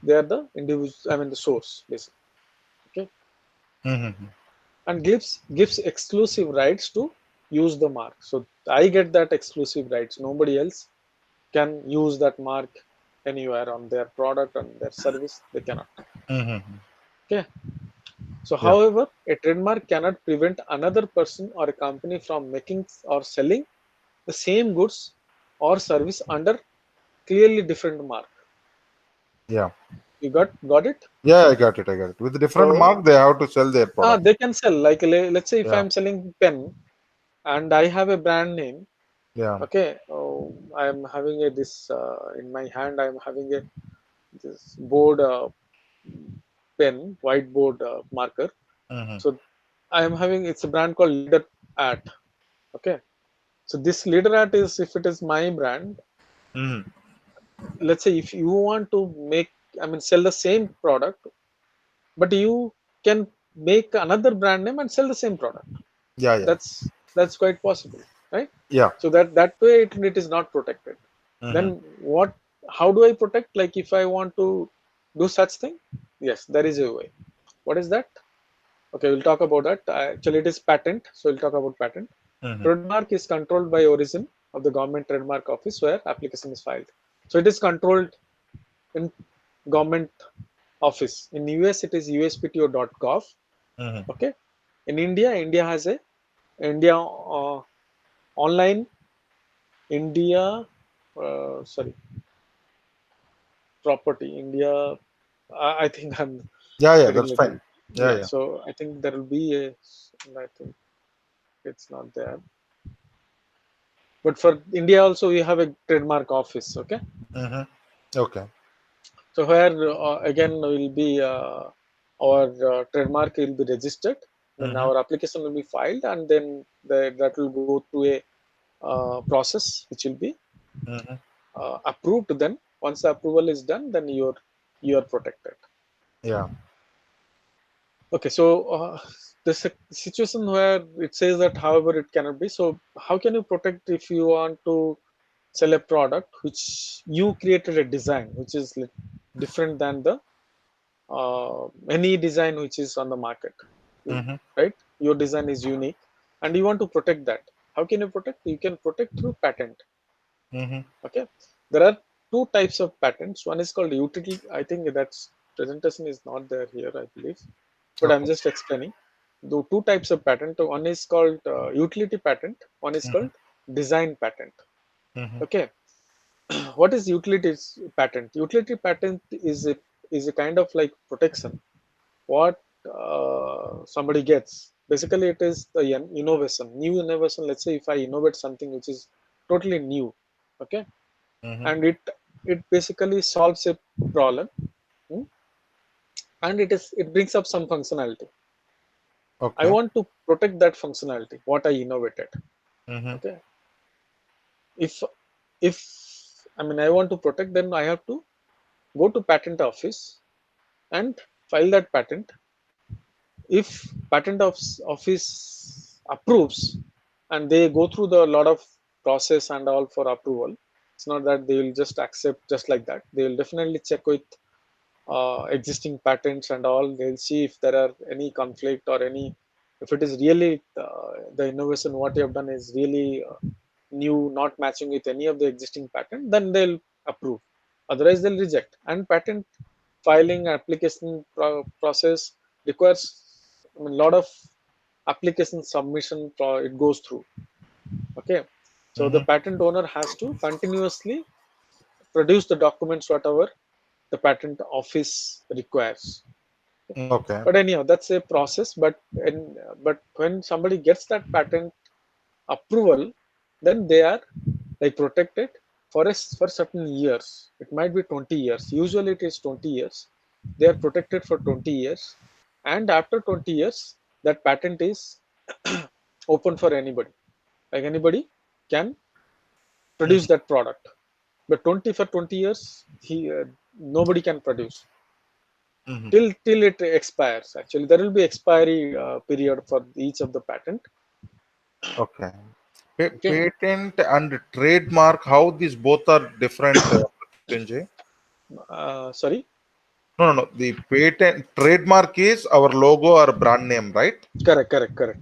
They are the individual, I mean the source basically. Okay. Mm-hmm. And gives exclusive rights to use the mark. So I get that exclusive rights. Nobody else can use that mark anywhere on their product, on their service. They cannot. Mm-hmm. Okay. So, Yeah. however, a trademark cannot prevent another person or a company from making or selling the same goods or service under clearly different mark. Yeah. You got it? Yeah. I got it. I got it. With different So, mark, they have to sell their product. they can sell, like, let's say if Yeah. I'm selling pen and I have a brand name. Yeah. Okay, I'm having this in my hand. I'm having a this board pen, whiteboard marker. Mm-hmm. So I am having, it's a brand called Leader Art. Okay, so this Leader Art is, if it is my brand, Mm-hmm. let's say if you want to make, I mean sell the same product, but you can make another brand name and sell the same product. Yeah. Yeah. That's quite possible, right? Yeah. So that way it is not protected. Mm-hmm. Then what? How do I protect? Like if I want to do such thing, yes, there is a way. What is that? Okay, we'll talk about that. Actually, it is patent, so we'll talk about patent. Mm-hmm. Trademark is controlled by origin of the government trademark office where application is filed. So it is controlled in government office. In US, it is uspto.gov. Mm-hmm. Okay. In India, India has a India online India, sorry, property India. I think I'm Yeah, yeah, getting that's little. fine. Yeah, Yeah. yeah. So I think there will be a. I think it's not there. But for India also, we have a trademark office. Okay. Mm-hmm. Okay. So where again will be our trademark will be registered, then Mm-hmm. our application will be filed, and then that will go through a process which will be Mm-hmm. approved. Then once the approval is done, then you are protected. Yeah. Okay, so there's a situation where it says that however it cannot be. So how can you protect if you want to sell a product which you created a design which is different than the any design which is on the market, Mm-hmm. right? Your design is unique, and you want to protect that. How can you protect? You can protect through patent. Mm-hmm. Okay, there are two types of patents. One is called utility. I think that's presentation is not there here, I believe, but I'm Okay. just explaining. The two types of patent. One is called utility patent. One is Mm-hmm. called design patent. Mm-hmm. Okay, what is utility patent? Utility patent is a kind of like protection what somebody gets. Basically, it is the innovation, new innovation. Let's say if I innovate something which is totally new, okay, Mm-hmm. and it basically solves a problem, hmm, and it brings up some functionality. I Okay. want to protect that functionality, what I innovated. Mm-hmm. Okay, if if I mean I want to protect, then I have to go to patent office and file that patent. If office approves and they go through the lot of process and all for approval, it's not that they will just accept just like that. They will definitely check with existing patents and all. They'll see if there are any conflict or any, if it is really the innovation what you have done is really new, not matching with any of the existing patent, then they'll approve. Otherwise they'll reject. And patent filing application process requires, I mean, lot of application submission it goes through. Okay, so the Mm-hmm. patent owner has to continuously produce the documents whatever the patent office requires. Okay. But anyhow, that's a process. But when somebody gets that patent approval, then they are like protected for for certain years. It might be 20 years. Usually it is 20 years. They are protected for 20 years, and after 20 years, that patent is open for anybody. Like anybody can produce Mm-hmm. that product. But 20 for 20 years, nobody can produce Mm-hmm. till it expires. Actually, there will be expiry period for each of the patent. Okay. Okay, Patent and trademark, how these both are different, Mrityunjay? sorry. No, no, no. The patent trademark is our logo or brand name, right? Correct, correct, correct.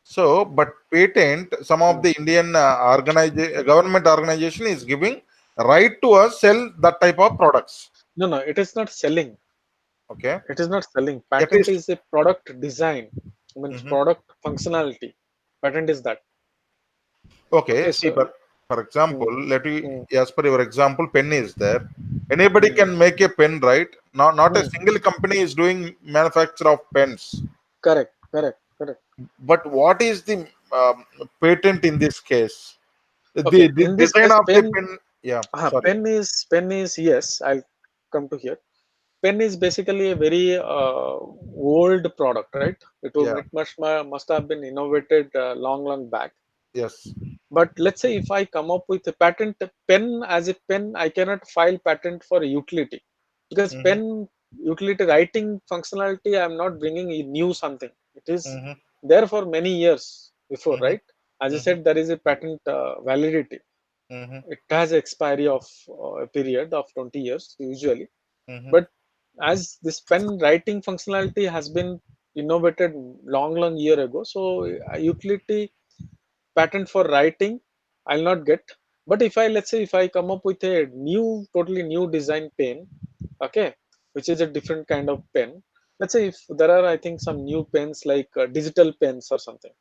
So, but patent, some of Hmm. the Indian government organization is giving right to us sell that type of products. No, no, it is not selling. Okay. It is not selling. At Patent least. is a product design, means Mhm. product functionality. Patent is that. Okay. Okay, See, so for example, mm, let me, mm, as per your example, pen is there. Anybody mm, can make a pen, right? Not a mm. single company is doing manufacture of pens. Correct, correct, correct. But what is the patent in this case? Okay, The in this design case, of the pen. Yeah. Sorry. pen is yes. I'll come to here. Pen is basically a very old product, right? Yeah. It must have been innovated long back. Yes. But let's say if I come up with a patent pen as a pen, I cannot file patent for a utility because Mm-hmm. pen utility writing functionality, I'm not bringing new something. It is Mm-hmm. there for many years before, Mm-hmm. right? As I Mm-hmm. said, there is a patent validity. Mm-hmm. It has expiry of a period of 20 years usually. Mm-hmm. But as this pen writing functionality has been innovated long year ago. So utility patent for writing I'll not get. But if I, let's say, if I come up with a new, totally new design pen, okay, which is a different kind of pen. Let's say if there are, I think, some new pens like digital pens or something,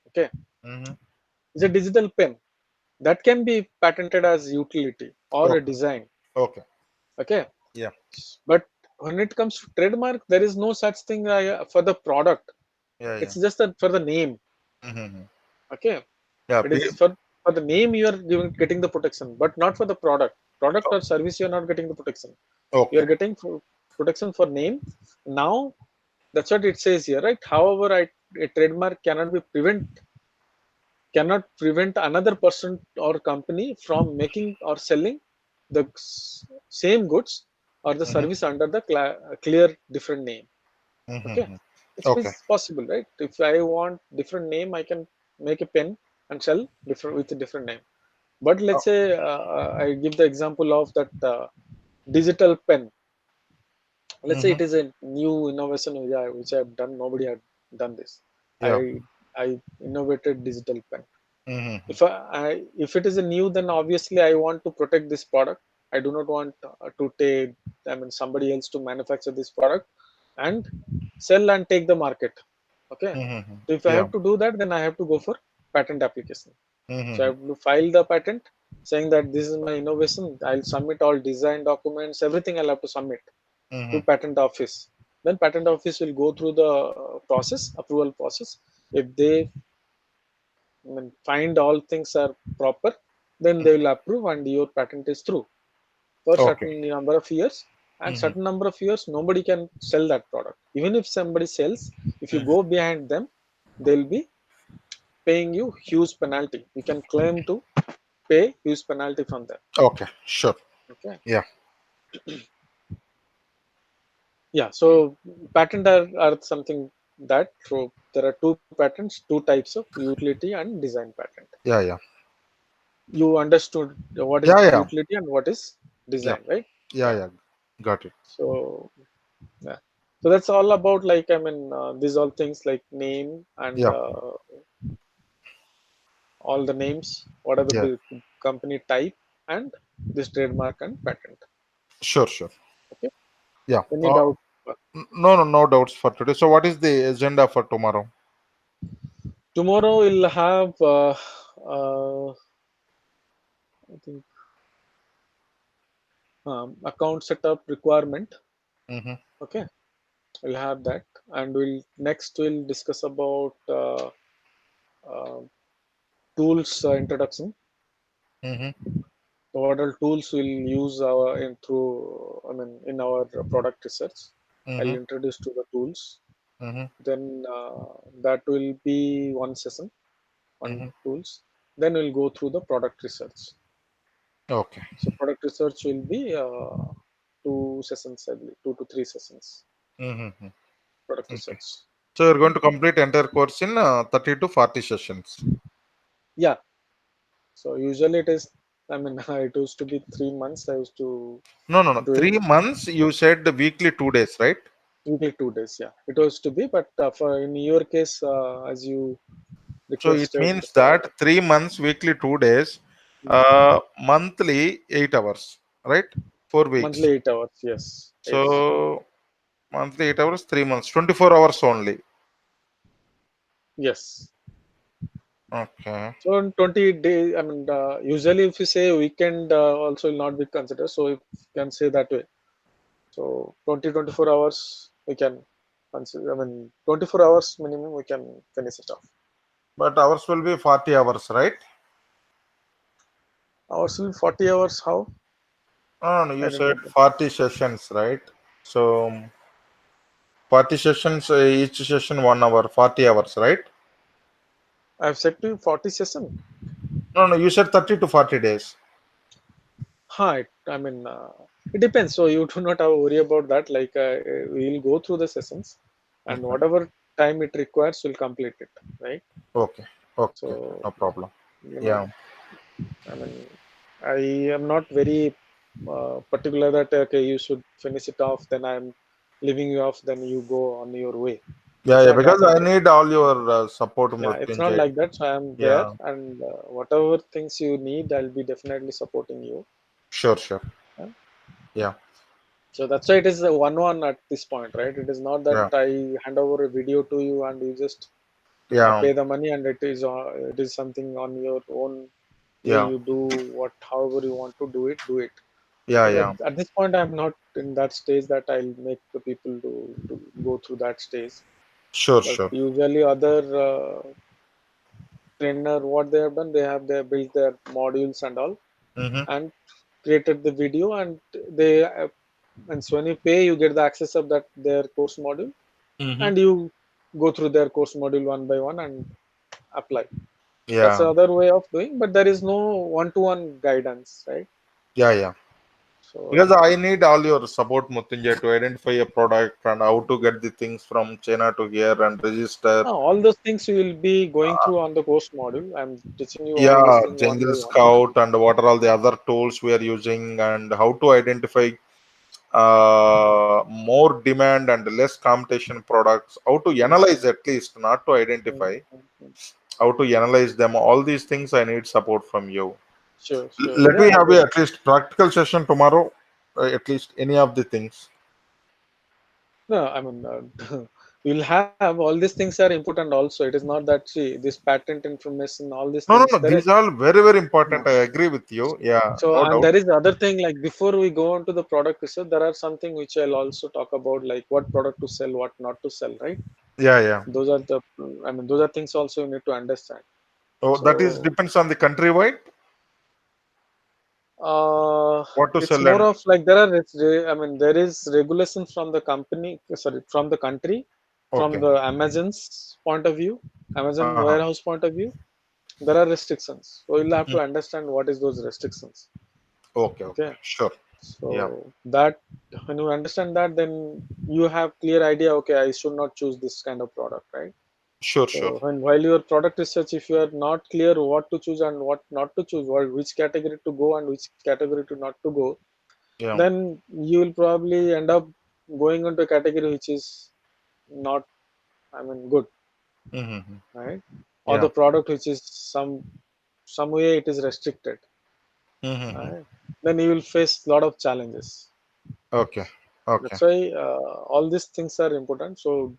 okay, Mm-hmm. it's a digital pen that can be patented as utility or a Okay. design, Okay. okay. Yeah. But when it comes to trademark, there is no such thing for the product. Yeah. Yeah. It's just that for the name, Mm-hmm. okay. Yeah. It is for the name you are getting the protection, but not for the product or service. You are not getting the protection. You Okay. are getting protection for name. Now that's what it says here, right? However, a trademark cannot prevent another person or company from making or selling the same goods or the Mm-hmm. service under the clear different name. Okay, Mm-hmm. it's Okay. possible, right? If I want different name, I can make a pen and sell different with a different name. But let's say I give the example of that digital pen. Let's say Mm-hmm. it is a new innovation which I have done. Nobody had done this. Yeah. I innovated digital pen. Mm-hmm. If it is a new, then obviously I want to protect this product. I do not want to take, I mean, somebody else to manufacture this product and sell and take the market. Okay. Mm-hmm. So if I Yeah. have to do that, then I have to go for patent application. So I Mm-hmm. have to file the patent saying that this is my innovation. I'll submit all design documents, everything I'll have to submit to Mm-hmm. patent office. Then patent office will go through the process, approval process. If they, I mean, find all things are proper, then they will approve and your patent is through for Okay. certain number of years. And Mm-hmm. certain number of years, nobody can sell that product. Even if somebody sells, if you Mm-hmm. go behind them, they'll be paying you huge penalty. You can claim to pay huge penalty from them. Okay. Sure. Okay. Yeah. Yeah. So patent are something that, so there are two patents, two types of utility and design patent. Yeah. Yeah. You understood what is Yeah. Yeah. utility and what is Yeah. design, right? Yeah. Yeah. Yeah. Got it. So yeah. So that's all about, like, I mean, these all things like name and Yeah. all the names, what are the Yeah. company type, and this trademark and patent. Sure. Sure. Okay. Yeah. Any doubt? No. No. No doubts for today. So, what is the agenda for tomorrow? Tomorrow we'll have, I think, account setup requirement. Mm-hmm. Okay, we'll have that, and we'll discuss about uh, tools introduction. Mm-hmm. So what all tools we'll use I mean, in our product research. I'll Mm-hmm. introduce to the tools. Mm-hmm. Then that will be one session, one Mm-hmm. tools. Then we'll go through the product research. Okay. So product research will be two sessions, I believe, 2 to 3 sessions. Mm-hmm. Product Okay. research. So, you're going Okay. to complete entire course in 30 to 40 sessions. Yeah. So usually it is. I mean, it used to be 3 months. I used to No. No. No. do it 3 months. You said the weekly 2 days, right? weekly 2 days. Yeah, it was to be. But for in your case, as you So it requested means for that 3 months, weekly 2 days, monthly 8 hours, right? 4 weeks. monthly 8 hours. Yes. Yes. So monthly 8 hours, 3 months, 24 hours only. Yes. Okay. So in 20 days, I mean, usually if you say weekend, also will not be considered. So if you can say that way. So 20 to 24 hours we can consider. I mean, 24 hours minimum we can finish it off. But ours will be 40 hours, right? Ours will 40 hours. How? No, no, I you didn't said get that. 40 sessions, right? So 40 sessions, each session 1 hour, 40 hours, right? I've said to you 40 session. No, no, you said 30 to 40 days. I mean, it depends. So you do not have to worry about that. Like we'll go through the sessions, and Okay. whatever time it requires, we'll complete it. Right. Okay. Okay. So No problem. I Yeah. mean, I mean, I am not very particular that okay, you should finish it off. Then I'm leaving you off. Then you go on your way. Yeah, It's yeah, not that because I way. need all your support, Yeah, it's not Mrityunjay. like that. So I'm there, Yeah, and whatever things you need, I'll be definitely supporting you. sure, sure. Yeah. Yeah, So that's why it is a one-one at this point, right? It is not that yeah, I hand over a video to you and you just yeah, pay the money, and it is something on your own way. yeah, You do what, however you want to do it, do it. yeah, So yeah. at this point, I'm not in that stage that I'll make the people to go through that stage. Sure, But sure. usually, other trainer, what they built their modules and all, Mm-hmm, and created the video, and they and so when you pay, you get the access of that their course module, mm-hmm. and you go through their course module one by one and apply. That's Yeah, the other way of doing, but there is no one-to-one guidance, right? yeah, yeah. Because So I need all your support, Mutinja, to identify a product and how to get the things from China to here and register. all those things you will be going through on the course module. I'm teaching you all those Yeah, things one by Jungle one. Scout and what are all the other tools we are using and how to identify more demand and less competition products, how to analyze Mhm. at least, not to identify, Mhm. how to analyze them. All these things I need support from you. Sure, sure. Let me Yeah, have a, this. at least practical session tomorrow, at least any of the things. No, I mean, you'll have all these things are important also. It is not that, see, this patent information, all these No, no, things, no. there is. These are very, very Yeah. important. I agree with you. Yeah, So, no and doubt. there is the other thing, like before we go on to the product research, there are something which I'll also talk about, like what product to sell, what not to sell, right? Yeah, yeah. Those are the, I mean, those are things also you need to understand. So that is So, depends on the countrywide. What to it's sell more and of like there are, I mean, there is regulations from the company, sorry, from the country, from okay. the Amazon's point of view, Amazon Uh-huh. warehouse point of view, there are restrictions. So you'll have Mm. to understand what is those restrictions. Okay, okay. Okay. Sure. Yeah. So that when you understand that, then you have clear idea. Okay, I should not choose this kind of product, right? Sure, sure. So when while your product research, if you are not clear what to choose and what not to choose, or which category to go and which category to not to go, Yeah. then you will probably end up going into a category which is not, I mean, good, Mm-hmm. right? Or Yeah. the product which is some way it is restricted, Mm-hmm. right? Then you will face a lot of challenges. Okay. Okay. That's why all these things are important. So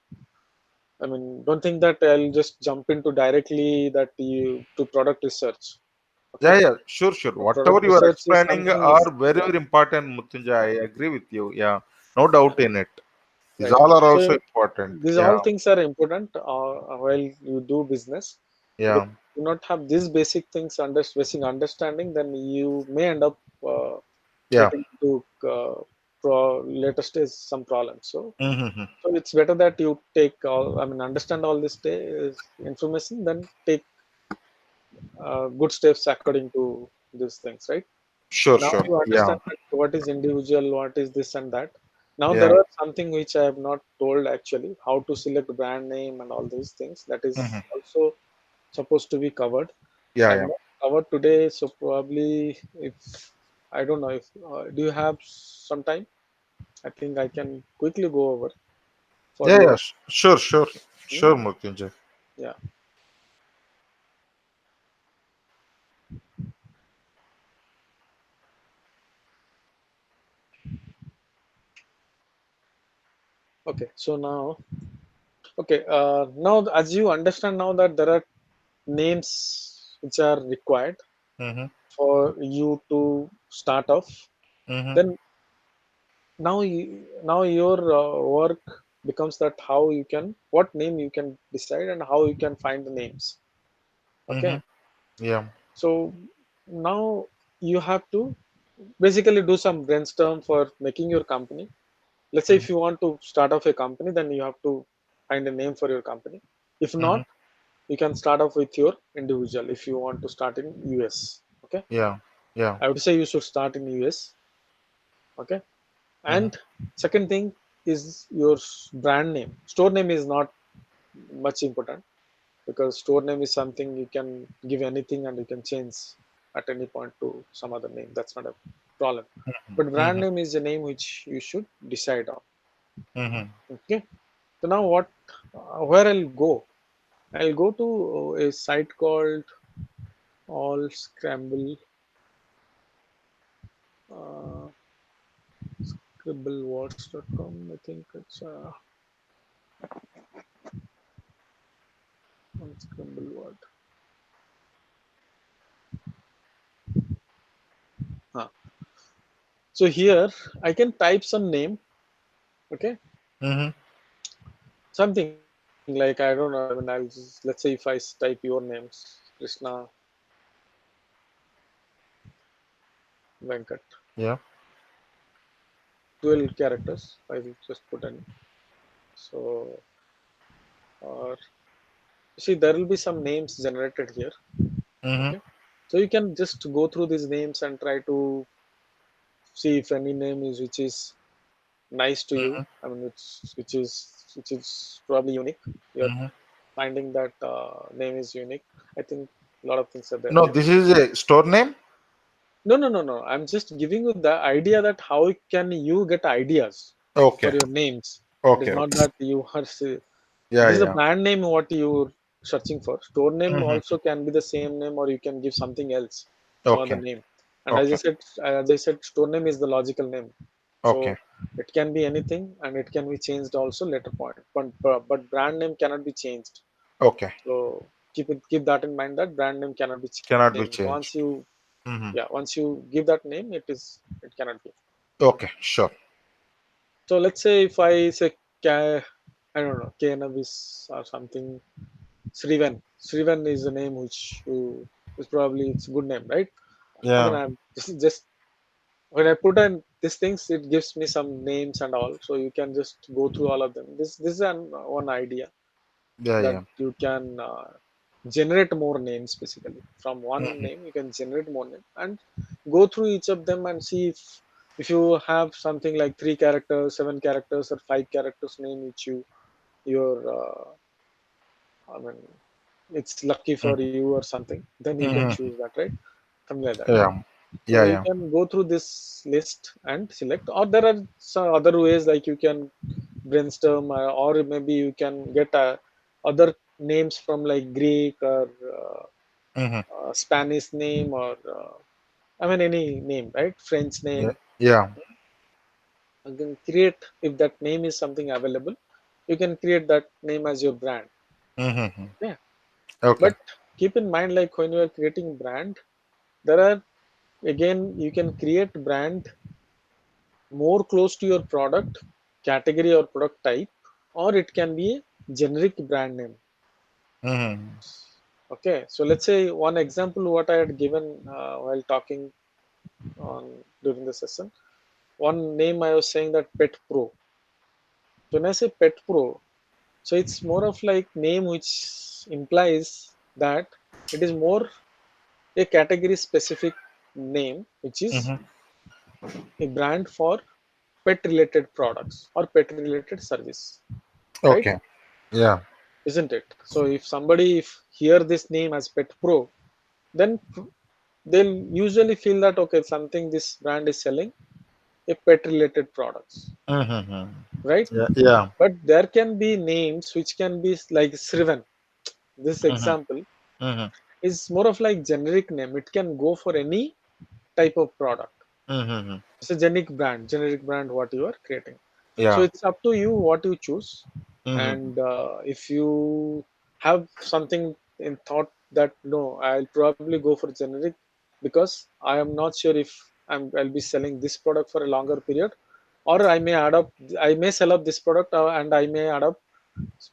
I mean, don't think that I'll just jump into directly that you to product research. Yeah, Okay, yeah. Sure, sure. the Whatever product you are research is explaining something is are very, yeah, very important, Mutunja. I agree with you. Yeah. No doubt yeah, in it. These right. all are also So important. these Yeah. all things are important while you do business. But if Yeah. you do not have these basic things basic understanding, then you may end up Yeah. getting into later stage some problems. So Mm-hmm. so it's better that you take all, I mean, understand all this information, then take good steps according to these things, right? Sure, Now sure. you Yeah. understand that what is individual, what is this and that. Now there Yeah. are something which I have not told actually, how to select brand name and all these things. That Mm-hmm. is also supposed to be covered. Yeah, I have yeah. not covered today, so probably if I don't know if do you have some time? I think I can quickly go over for Yeah, yeah. you. Sure, sure. Sure, Hmm, Mutunja. yeah. Okay. So now, okay. Now as you understand now that there are names which are required Mm-hmm. for you to start off, Mm-hmm. then now your work becomes that how you can what name you can decide and how you can find the names. Mm-hmm. Okay, Yeah. so now you have to basically do some brainstorm for making your company. Let's say Mm-hmm. if you want to start off a company, then you have to find a name for your company. If Mm-hmm. not, you can start off with your individual if you want to start in US. Okay, Yeah. Yeah. I would say you should start in US. Okay, Mm-hmm. and second thing is your brand name. Store name is not much important because store name is something you can give anything and you can change at any point to some other name. That's not a problem. But brand Mm-hmm. name is a name which you should decide on. Mm-hmm. Okay. So now what? Where I'll go? I'll go to a site called All Scramble uh, scribblewords.com. I think it's on Scrambleword. Huh. So here I can type some name, okay, Mm-hmm. something like I don't know. I mean, I'll just let's say if I type your names, Krishna Venkat, Yeah. 12 characters. I will just put in. So, or see, there will be some names generated here. Mm-hmm. Okay, so you can just go through these names and try to see if any name is which is nice to you. Mm-hmm. I mean, which is probably unique. You're Mm-hmm. finding that name is unique. I think a lot of things are there. No, Maybe this is a store name. no, no, no, no. I'm just giving you the idea that how can you get ideas for Okay. your names. It is Okay. not Okay. that you are Yeah. this is a Yeah. brand name what you're searching for. Store name Mm-hmm. also can be the same name, or you can give something else, some other Okay. name. And Okay. as I said, store name is the logical name. Okay. So it can be anything, and it can be changed also later point. But brand name cannot be changed. Okay. So keep that in mind that brand name cannot be changed. Cannot be Once changed. you Mm-hmm. yeah once you give that name, it cannot be. Okay. Sure. So let's say if I say I don't know cannabis or something. Srivan. Srivan is a name which you is probably it's a good name, right? I mean, Yeah. I'm just when I put in these things, it gives me some names and all, so you can just go through all of them. This is one idea Yeah. that Yeah. you can generate more names basically from one Mm-hmm. name. You can generate more name and go through each of them and see if you have something like 3 characters, 7 characters, or 5 characters name which your I mean it's lucky for you or something, then you can choose Mm-hmm. that, right? Something like that. Yeah. So Yeah. you Yeah. can go through this list and select, or there are some other ways like you can brainstorm, or maybe you can get other names from like Greek or Mm-hmm. Spanish name, or I mean any name, right? French name. Yeah. Yeah. You can create, if that name is something available, you can create that name as your brand. Mm-hmm. Yeah, Okay. but keep in mind like when you are creating brand, there are again you can create brand more close to your product category or product type, or it can be a generic brand name. Mm-hmm. Okay, so let's say one example what I had given while talking on during the session. One name I was saying that Pet Pro. So when I say Pet Pro, so it's more of like name which implies that it is more a category specific name, which is Mm-hmm. a brand for pet related products or pet related service, right? Okay. Yeah. Isn't it? So if somebody if hear this name as Pet Pro, then they'll usually feel that okay, something this brand is selling a pet related products, Mm-hmm. right? Yeah. Yeah. But there can be names which can be like Srivan. This Mm-hmm. example Mm-hmm. is more of like generic name. It can go for any type of product. Mm-hmm. It's a generic brand what you are creating. So Yeah. it's up to you what you choose. Mm-hmm. And if you have something in thought that no, I'll probably go for generic because I am not sure if I'll be selling this product for a longer period, or I may sell up this product and I may add up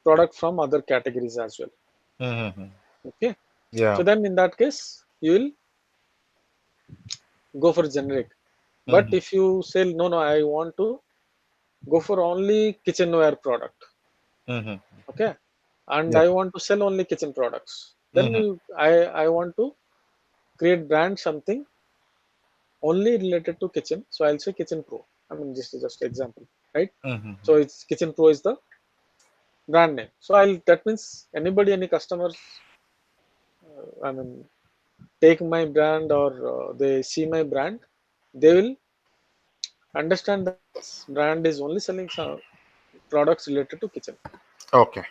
product from other categories as well. Mm-hmm. Okay, Yeah. so then in that case, you will go for generic. But Mm-hmm. if you say no, no, I want to go for only kitchenware product, Mm-hmm. okay, and Yeah. I want to sell only kitchen products, then Mm-hmm. I want to create brand something only related to kitchen. So I'll say Kitchen Pro. I mean, this is just example, right? Mm-hmm. So it's Kitchen Pro is the brand name. So I'll that means anybody, any customers, I mean, take my brand or they see my brand, they will understand that this brand is only selling some. products related to kitchen, Okay.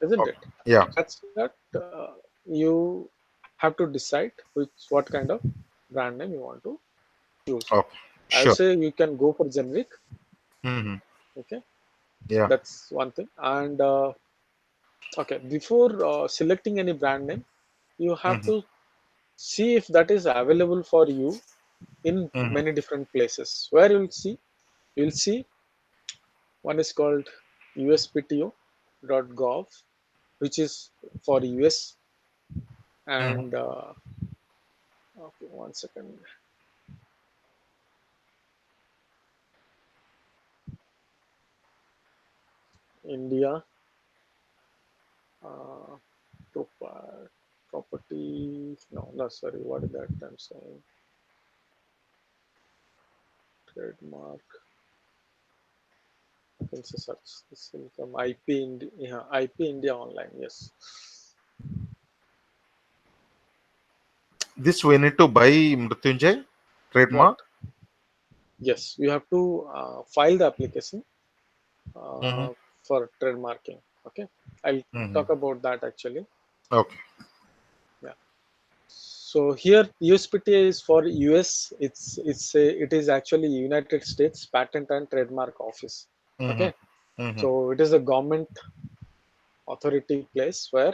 isn't Okay. it? Yeah. That's what you have to decide what kind of brand name you want to choose. Okay. I would Sure. say you can go for generic. Mm-hmm. Okay, Yeah. that's one thing. And okay, before selecting any brand name, you have Mm-hmm. to see if that is available for you in Mm-hmm. many different places. Where you'll see one is called uspto.gov, which is for US, Mm-hmm. and okay, one second, India, uh, property. No, sorry, what is that I'm saying? Trademark. I can say search. This will come IP India. Yeah, IP India online. Yes. This we need to buy Mrityunjay What? trademark. Yes, you have to file the application Mm-hmm. uh, for trademarking. Okay, I'll Mm-hmm. talk about that actually. Okay. Yeah. So here USPTA is for US. It is actually United States Patent and Trademark Office. Mm-hmm. Okay. Mm-hmm. So it is a government authority place where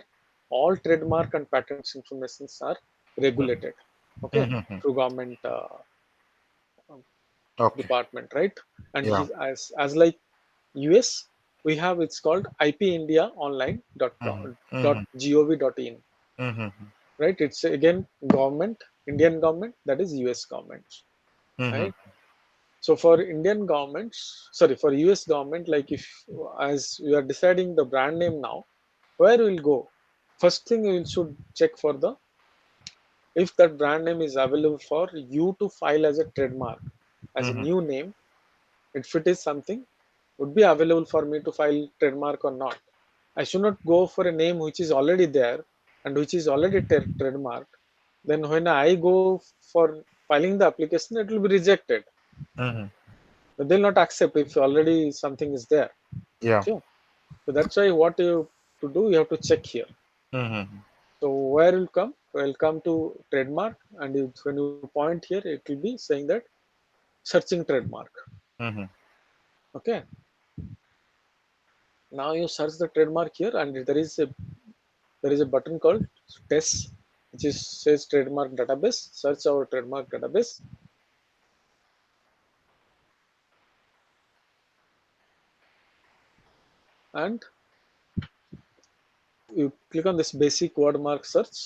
all trademark and patents informations are regulated. Okay, Mm-hmm. through government Okay. department, right? And Yeah. as like US, we have it's called IP India Online Mm-hmm. dot Mm-hmm. gov.in, Mm-hmm. right? It's again government, Indian government, that is US government, Mm-hmm. right? So for Indian governments, sorry, for US government, like if as you are deciding the brand name now, where we'll go? First thing you should check for the if that brand name is available for you to file as a trademark as a Mm-hmm. new name. If it is something would be available for me to file trademark or not. I should not go for a name which is already there and which is already trademarked. Then when I go for filing the application, it will be rejected. Mm-hmm. They'll not accept if already something is there. Yeah. Okay. So that's why what you to do, you have to check here. Mm-hmm. So where will come? Will come to trademark, and when you point here, it will be saying that searching trademark. Mm-hmm. Okay. Now you search the trademark here, and there is a button called test, which is says trademark database. Search our trademark database, and you click on this basic word mark search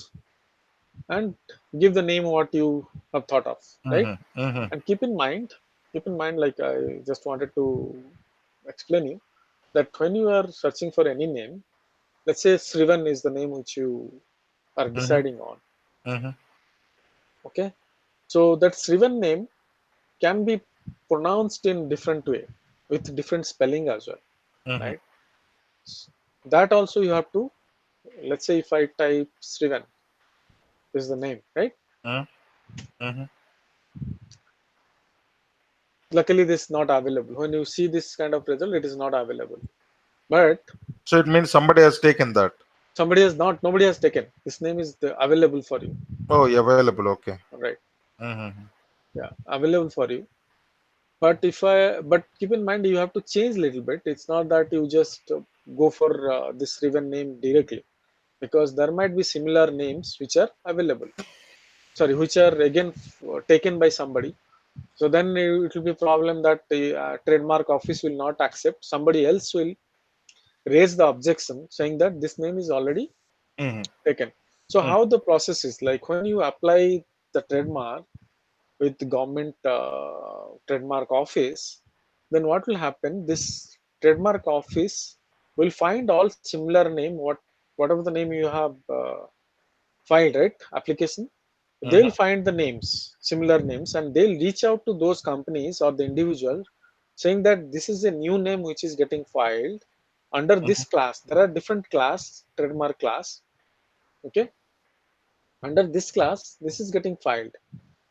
and give the name what you have thought of, right? Mm-hmm. Mm-hmm. And keep in mind, like I just wanted to explain you that when you are searching for any name, let's say Srivan is the name which you are Mm-hmm. deciding on. Mm-hmm. Okay, so that Srivan name can be pronounced in different way with different spelling as well, Mm-hmm. right? That also you have to, let's say if I type Srivan, this is the name, right? Mm-hmm. Luckily this is not available. When you see this kind of result, it is not available. But So it means somebody has taken that. nobody has taken. This name is available for you, Oh, yeah, available. Okay. right? Mm-hmm. Yeah, available for you. But keep in mind you have to change a little bit. It's not that you just go for this Riven name directly, because there might be similar names which are available. Sorry, which are again taken by somebody. So then it will be a problem that the trademark office will not accept. Somebody else will raise the objection saying that this name is already Mm-hmm. taken. So how the process is like when you apply the trademark with the government trademark office, then what will happen? This trademark office will find all similar name, whatever the name you have filed, right? Application. They'll Mm-hmm. find the names, similar names, and they'll reach out to those companies or the individual saying that this is a new name which is getting filed under Mm-hmm. this class. There are different class, trademark class. Okay, under this class, this is getting filed.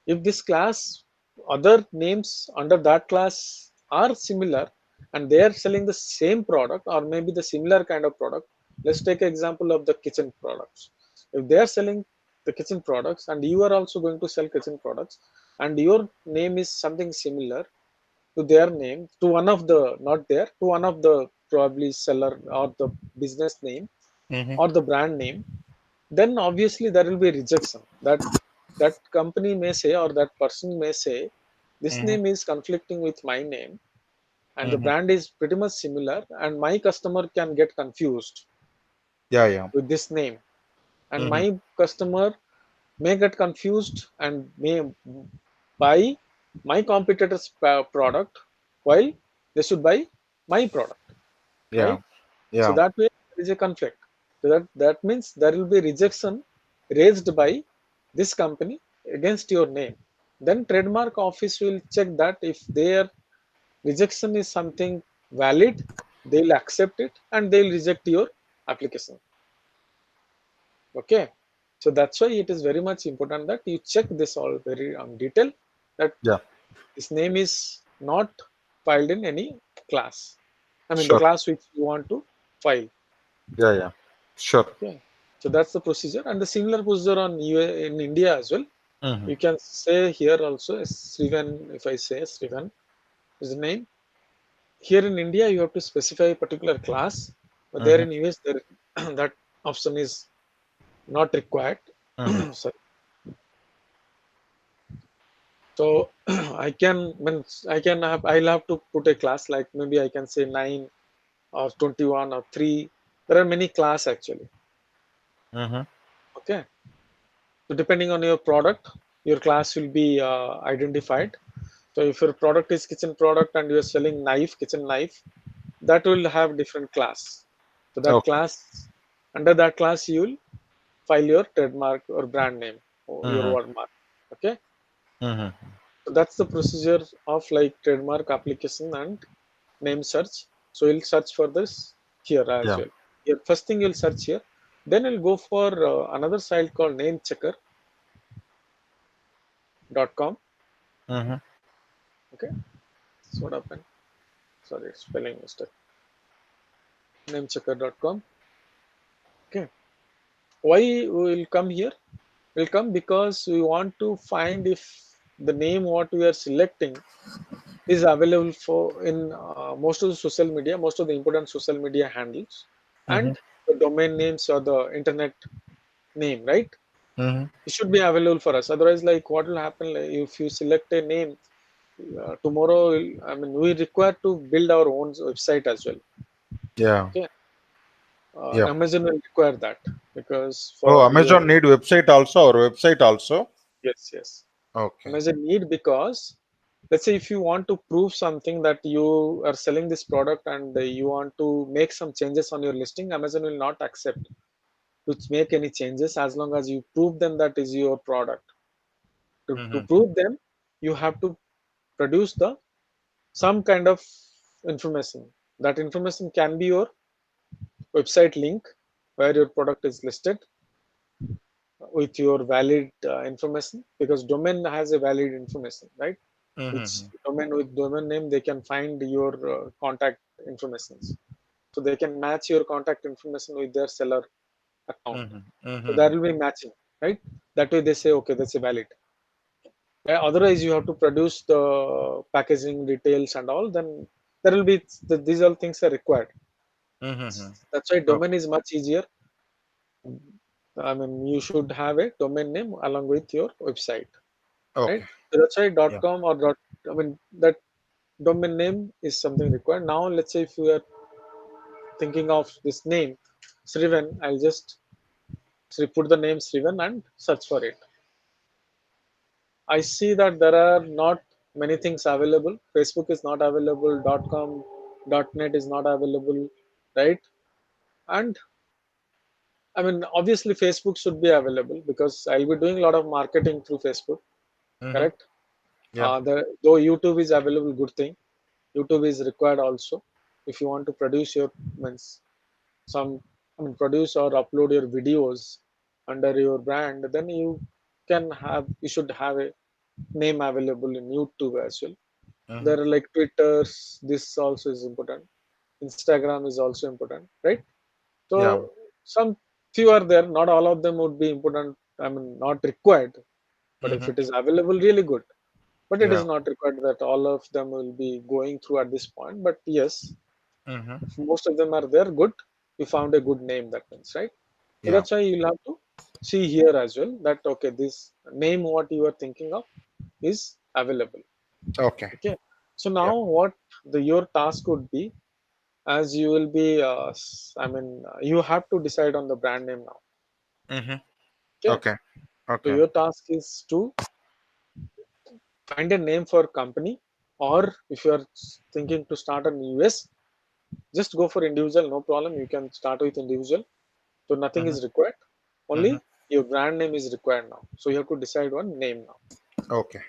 If this class, other names under that class are similar, and they are selling the same product or maybe the similar kind of product. Let's take an example of the kitchen products. If they are selling the kitchen products and you are also going to sell kitchen products, and your name is something similar to their name, to one of the, not there, to one of the probably seller or the business name Mm-hmm. or the brand name, then obviously there will be rejection. That company may say, or that person may say, this Mm-hmm. name is conflicting with my name and the Mm-hmm. brand is pretty much similar, and my customer can get confused Yeah, yeah. with this name, and Mm-hmm. my customer may get confused and may buy my competitor's product while they should buy my product, Yeah, right? So yeah. that way there is a conflict. So that means there will be rejection raised by this company against your name. Then trademark office will check that if their rejection is something valid, they'll accept it and they'll reject your application. Okay. So that's why it is very much important that you check this all very detail, that Yeah. this name is not filed in any class. I mean the Sure. class which you want to file. Yeah, yeah. Sure. Okay. So that's the procedure, and the similar procedure on in India as well. Mm-hmm. You can say here also Srivan. If I say Srivan is the name, here in India you have to specify a particular class, but there Mm-hmm. in US there that option is not required. Mm-hmm. Sorry. So I'll have to put a class like maybe I can say 9 or 21 or 3. There are many class actually. Mm-hmm. Okay. So depending on your product, your class will be identified. So if your product is kitchen product and you are selling knife, kitchen knife, that will have different class. So that Okay. class, under that class, you will file your trademark or brand name or your Mm-hmm. wordmark. Okay. Mm-hmm. So that's the procedure of like trademark application and name search. So you'll search for this here as Yeah. well. Here, first thing you'll search here. Then you'll go for another site called namechecker.com. Mm-hmm. Okay. So what happened? Sorry, spelling mistake. Namechecker.com. Okay. Why we will come here? We'll come because we want to find if the name what we are selecting is available for in most of the social media, most of the important social media handles, Mm-hmm. and the domain names or the internet name, right? Mm-hmm. It should be available for us. Otherwise, like what will happen like, if you select a name tomorrow? I mean, we require to build our own website as well. Yeah. Okay, Yeah. Amazon will require that because Oh, for your, Amazon need website also or website also? yes, yes, Okay. Amazon need, because let's say if you want to prove something that you are selling this product and you want to make some changes on your listing, Amazon will not accept to make any changes as long as you prove them that is your product. To Mm-hmm. prove them, you have to produce the some kind of information. That information can be your website link where your product is listed with your valid information, because domain has a valid information, right? Which Mm-hmm. domain, with domain name they can find your contact informations, so they can match your contact information with their seller account. Mm-hmm. So there Mm-hmm. will be matching, right? That way they say okay, that's a valid. Otherwise you have to produce the packaging details and all, then there will be these all things are required. Mm-hmm. That's why Okay. domain is much easier. I mean, you should have a domain name along with your website, right? Okay. So that's why Yeah. .com or dot, I mean, that domain name is something required. Now let's say if you are thinking of this name Srivan, I'll just put the name Srivan and search for it. I see that there are not many things available. Facebook is not available, .com, .net is not available, right? And I mean, obviously Facebook should be available because I'll be doing a lot of marketing through Facebook, Mm-hmm. correct? Yeah. Though YouTube is available, good thing. YouTube is required also if you want to produce your means some, I mean, produce or upload your videos under your brand, then you should have a name available in YouTube as well. Mm-hmm. There are like Twitters. This also is important. Instagram is also important, right? Yeah. So some few are there. Not all of them would be important. I mean, not required. But if Mm-hmm. it is available, really good. But it is Yeah. not required that all of them will be going through at this point. But yes, Mm-hmm. if most of them are there, good. You found a good name. That means, right? So Yeah. that's why you'll have to see here as well that okay, this name what you are thinking of is available. Okay. Okay. So Yeah. now what your task would be, as you will be I mean you have to decide on the brand name now. Mm-hmm. Okay. Okay. So Okay. your task is to find a name for company, or if you are thinking to start an US, just go for individual, no problem, you can start with individual. So nothing Mm-hmm. is required, only Mm-hmm. your brand name is required now. So you have to decide one name now. Okay.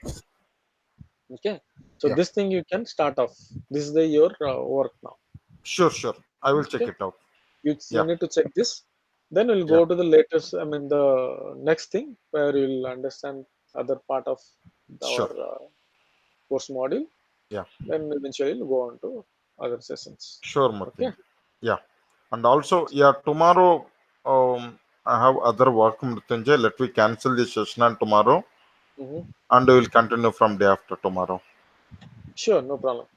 Okay. So Yeah. this thing you can start off. This is the your work now. Sure. Sure. I will check Okay. it out. You Yeah. need to check this. Then we'll Yeah. go to the latest, I mean, the next thing where you'll understand other part of our Sure. course module. Yeah. Then eventually we'll go on to other sessions. Sure, Okay. Mrityunjay. Yeah. And also, yeah, tomorrow I have other work, Mrityunjay. Let me cancel the session on tomorrow Hmm. and we will continue from day after tomorrow. Sure, no problem.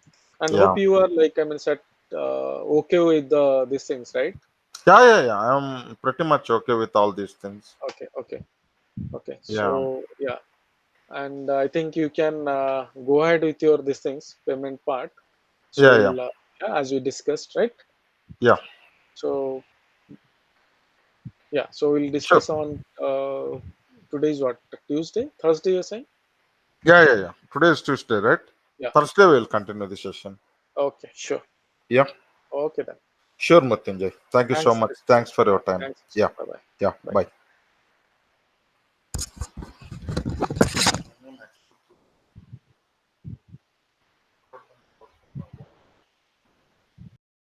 And Yeah. hope you are like, I mean, set okay with these things, right? Yeah, yeah, yeah. I'm pretty much okay with all these things. Okay, okay, okay. Yeah. So yeah, and I think you can go ahead with your these things payment part. So Yeah, yeah. we'll yeah, as we discussed, right? Yeah. So yeah, so we'll Sure. discuss on today's what, Tuesday, Thursday, you're saying? Yeah, yeah, yeah. Today is Tuesday, right? Yeah. Thursday we will continue the session. Okay, sure. Yeah. Okay then. Sure, Mrityunjay. Thank you so Thanks, much. Krishna. Thanks for Yeah, your time. thanks, Yeah. Krishna. Bye bye. Yeah. Bye. Bye.